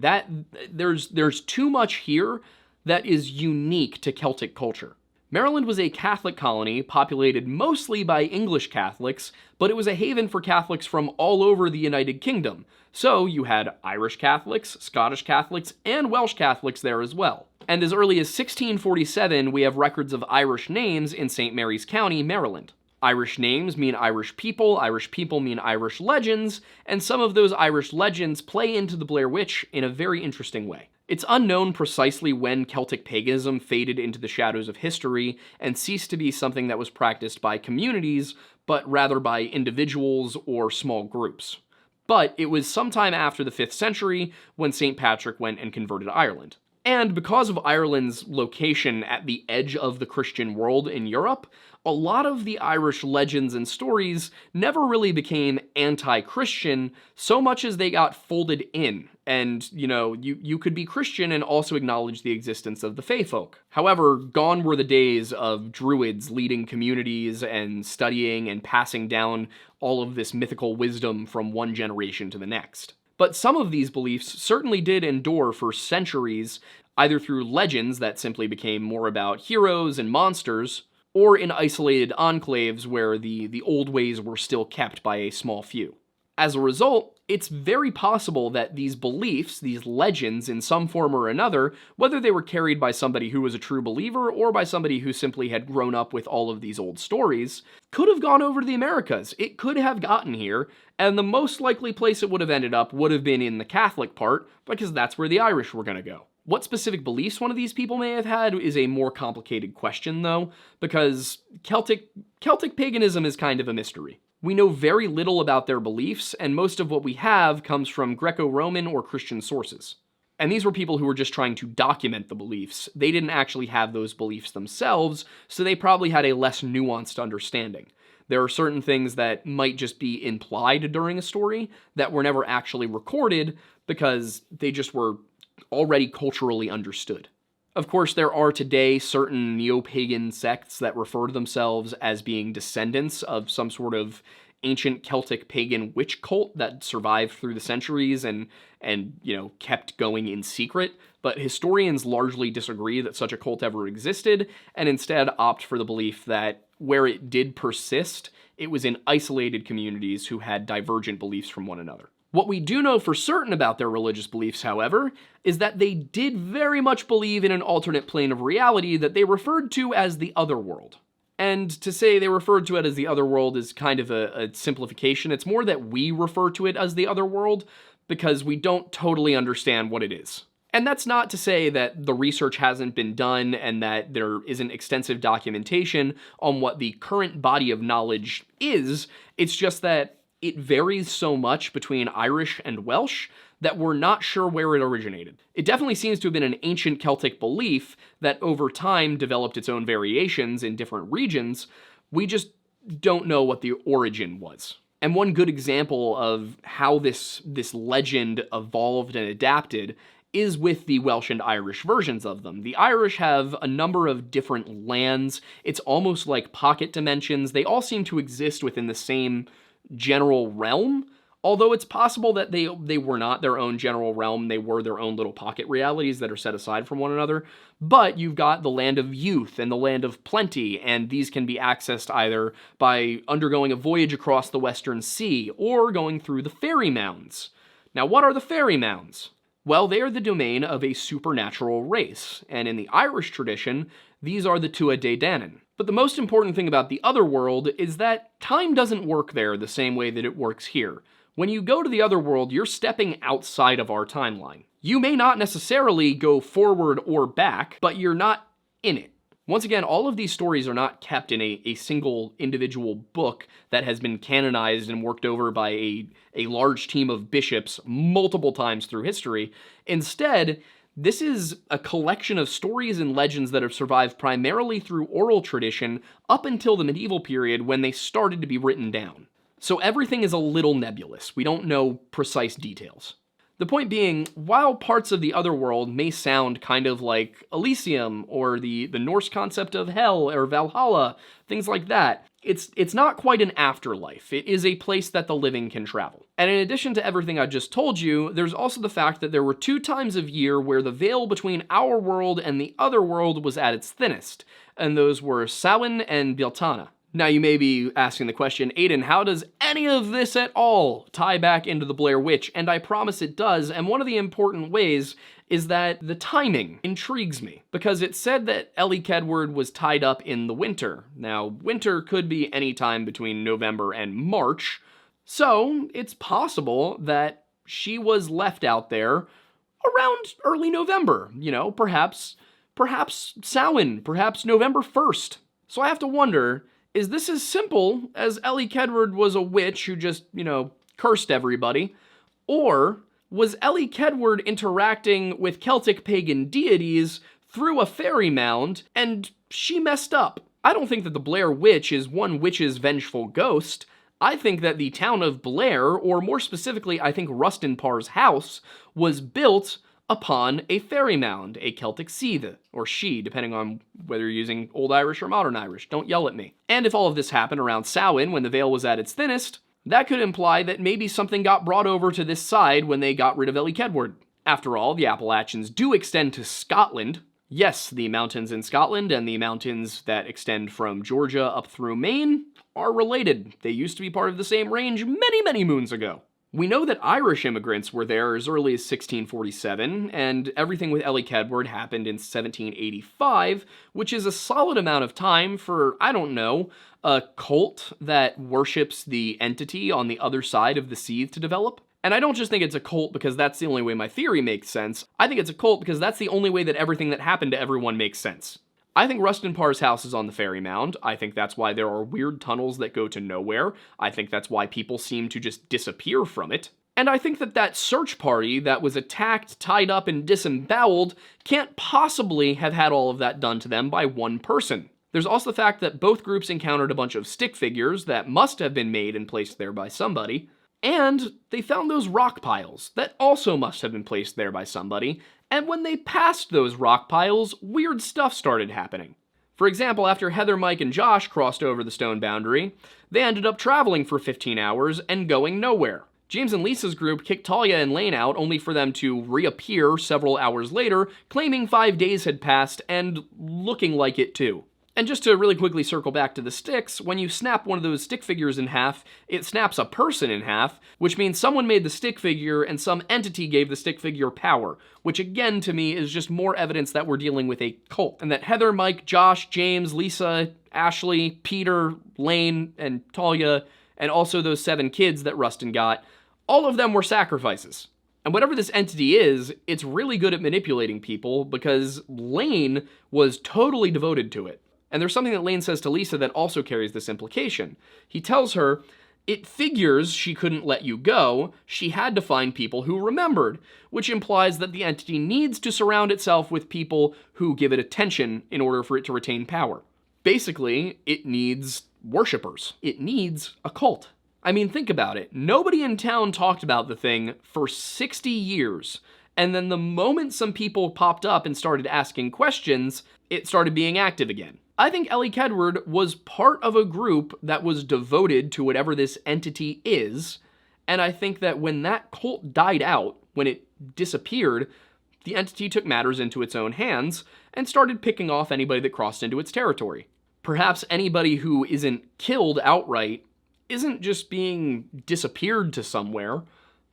There's too much here that is unique to Celtic culture. Maryland was a Catholic colony populated mostly by English Catholics, but it was a haven for Catholics from all over the United Kingdom. So you had Irish Catholics, Scottish Catholics, and Welsh Catholics there as well. And as early as 1647, we have records of Irish names in St. Mary's County, Maryland. Irish names mean Irish people mean Irish legends, and some of those Irish legends play into the Blair Witch in a very interesting way. It's unknown precisely when Celtic paganism faded into the shadows of history and ceased to be something that was practiced by communities, but rather by individuals or small groups. But it was sometime after the 5th century when St. Patrick went and converted Ireland. And because of Ireland's location at the edge of the Christian world in Europe, a lot of the Irish legends and stories never really became anti-Christian so much as they got folded in. And, you could be Christian and also acknowledge the existence of the Fae folk. However, gone were the days of druids leading communities and studying and passing down all of this mythical wisdom from one generation to the next. But some of these beliefs certainly did endure for centuries, either through legends that simply became more about heroes and monsters, or in isolated enclaves where the old ways were still kept by a small few. As a result, it's very possible that these beliefs, these legends in some form or another, whether they were carried by somebody who was a true believer or by somebody who simply had grown up with all of these old stories, could have gone over to the Americas. It could have gotten here, and the most likely place it would have ended up would have been in the Catholic part, because that's where the Irish were going to go. What specific beliefs one of these people may have had is a more complicated question, though, because Celtic paganism is kind of a mystery. We know very little about their beliefs, and most of what we have comes from Greco-Roman or Christian sources. And these were people who were just trying to document the beliefs. They didn't actually have those beliefs themselves, so they probably had a less nuanced understanding. There are certain things that might just be implied during a story that were never actually recorded because they just were already culturally understood. Of course, there are today certain neo-pagan sects that refer to themselves as being descendants of some sort of ancient Celtic pagan witch cult that survived through the centuries and kept going in secret, but historians largely disagree that such a cult ever existed, and instead opt for the belief that where it did persist, it was in isolated communities who had divergent beliefs from one another. What we do know for certain about their religious beliefs, however, is that they did very much believe in an alternate plane of reality that they referred to as the otherworld. And to say they referred to it as the otherworld is kind of a simplification. It's more that we refer to it as the otherworld because we don't totally understand what it is. And that's not to say that the research hasn't been done and that there isn't extensive documentation on what the current body of knowledge is. It's just that it varies so much between Irish and Welsh that we're not sure where it originated. It definitely seems to have been an ancient Celtic belief that over time developed its own variations in different regions. We just don't know what the origin was. And one good example of how this legend evolved and adapted is with the Welsh and Irish versions of them. The Irish have a number of different lands. It's almost like pocket dimensions. They all seem to exist within the same general realm, although it's possible that they were not their own general realm, they were their own little pocket realities that are set aside from one another. But you've got the land of youth and the land of plenty, and these can be accessed either by undergoing a voyage across the Western Sea or going through the fairy mounds. Now, what are the fairy mounds? Well, they are the domain of a supernatural race, and in the Irish tradition, these are the Tua De Danann. But the most important thing about the other world is that time doesn't work there the same way that it works here. When you go to the other world, you're stepping outside of our timeline. You may not necessarily go forward or back, but you're not in it. Once again, all of these stories are not kept in a single individual book that has been canonized and worked over by a large team of bishops multiple times through history. Instead, This is a collection of stories and legends that have survived primarily through oral tradition up until the medieval period when they started to be written down. So everything is a little nebulous. We don't know precise details. The point being, while parts of the other world may sound kind of like Elysium or the Norse concept of hell or Valhalla, things like that, it's not quite an afterlife. It is a place that the living can travel. And in addition to everything I just told you, there's also the fact that there were 2 times of year where the veil between our world and the other world was at its thinnest, and those were Samhain and Beltane. Now you may be asking the question, Aiden, how does any of this at all tie back into the Blair Witch? And I promise it does, and one of the important ways is that the timing intrigues me, because it said that Ellie Kedward was tied up in the winter. Now, winter could be any time between November and March, so it's possible that she was left out there around early November, perhaps Samhain, perhaps November 1st. So I have to wonder, is this as simple as Ellie Kedward was a witch who just, cursed everybody? Or was Ellie Kedward interacting with Celtic pagan deities through a fairy mound, and she messed up? I don't think that the Blair Witch is one witch's vengeful ghost. I think that the town of Blair, or more specifically, I think Rustin Parr's house, was built upon a fairy mound, a Celtic seed, or she, depending on whether you're using Old Irish or Modern Irish. Don't yell at me. And if all of this happened around Samhain, when the veil was at its thinnest, that could imply that maybe something got brought over to this side when they got rid of Ellie Kedward. After all, the Appalachians do extend to Scotland. Yes, the mountains in Scotland and the mountains that extend from Georgia up through Maine are related. They used to be part of the same range many, many moons ago. We know that Irish immigrants were there as early as 1647, and everything with Ellie Kedward happened in 1785, which is a solid amount of time for, I don't know, a cult that worships the entity on the other side of the sea to develop. And I don't just think it's a cult because that's the only way my theory makes sense. I think it's a cult because that's the only way that everything that happened to everyone makes sense. I think Rustin Parr's house is on the fairy mound. I think that's why there are weird tunnels that go to nowhere. I think that's why people seem to just disappear from it. And I think that search party that was attacked, tied up, and disemboweled can't possibly have had all of that done to them by one person. There's also the fact that both groups encountered a bunch of stick figures that must have been made and placed there by somebody. And they found those rock piles that also must have been placed there by somebody. And when they passed those rock piles, weird stuff started happening. For example, after Heather, Mike, and Josh crossed over the stone boundary, they ended up traveling for 15 hours and going nowhere. James and Lisa's group kicked Talia and Lane out only for them to reappear several hours later, claiming 5 days had passed and looking like it too. And just to really quickly circle back to the sticks, when you snap one of those stick figures in half, it snaps a person in half, which means someone made the stick figure and some entity gave the stick figure power, which again to me is just more evidence that we're dealing with a cult, and that Heather, Mike, Josh, James, Lisa, Ashley, Peter, Lane, and Talia, and also those 7 kids that Rustin got, all of them were sacrifices. And whatever this entity is, it's really good at manipulating people because Lane was totally devoted to it. And there's something that Lane says to Lisa that also carries this implication. He tells her, it figures she couldn't let you go, she had to find people who remembered, which implies that the entity needs to surround itself with people who give it attention in order for it to retain power. Basically, it needs worshippers. It needs a cult. I mean, think about it. Nobody in town talked about the thing for 60 years. And then the moment some people popped up and started asking questions, it started being active again. I think Ellie Kedward was part of a group that was devoted to whatever this entity is, and I think that when that cult died out, when it disappeared, the entity took matters into its own hands and started picking off anybody that crossed into its territory. Perhaps anybody who isn't killed outright isn't just being disappeared to somewhere,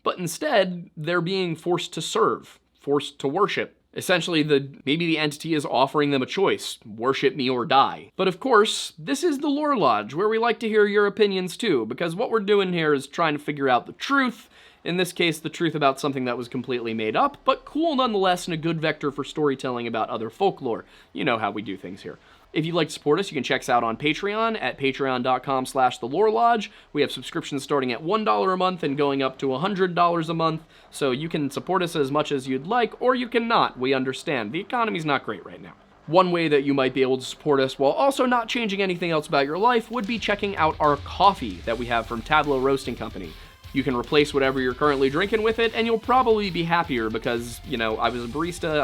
but instead they're being forced to serve, forced to worship. Essentially, maybe the entity is offering them a choice, worship me or die. But of course, this is the Lore Lodge, where we like to hear your opinions too, because what we're doing here is trying to figure out the truth, in this case, the truth about something that was completely made up, but cool nonetheless and a good vector for storytelling about other folklore. You know how we do things here. If you'd like to support us, you can check us out on Patreon at patreon.com/thelorelodge. We have subscriptions starting at $1 a month and going up to $100 a month, so you can support us as much as you'd like, or you can not. We understand. The economy's not great right now. One way that you might be able to support us while also not changing anything else about your life would be checking out our coffee that we have from Tableau Roasting Company. You can replace whatever you're currently drinking with it, and you'll probably be happier because, you know, I was a barista,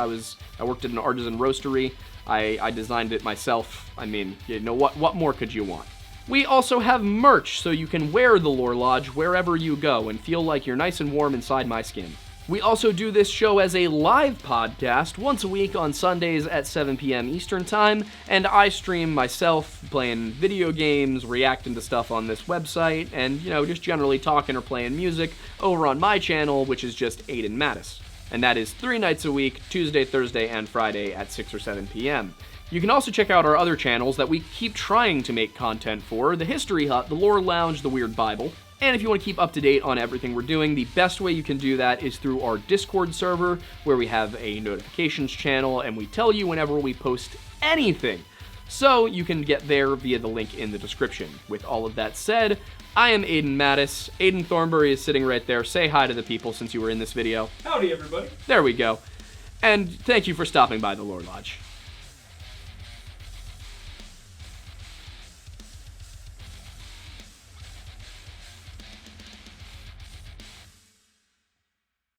I worked at an artisan roastery, I designed it myself. I mean, you know, what more could you want? We also have merch, so you can wear the Lore Lodge wherever you go and feel like you're nice and warm inside my skin. We also do this show as a live podcast once a week on Sundays at 7 p.m. Eastern Time, and I stream myself playing video games, reacting to stuff on this website, and, you know, just generally talking or playing music over on my channel, which is just Aiden Mattis. And that is 3 nights a week, Tuesday, Thursday, and Friday at 6 or 7 p.m. You can also check out our other channels that we keep trying to make content for, the History Hut, the Lore Lounge, the Weird Bible. And if you want to keep up to date on everything we're doing, the best way you can do that is through our Discord server, where we have a notifications channel, and we tell you whenever we post anything. So you can get there via the link in the description. With all of that said, I am Aiden Mattis. Aiden Thornbury is sitting right there. Say hi to the people since you were in this video. Howdy, everybody. There we go. And thank you for stopping by the Lore Lodge.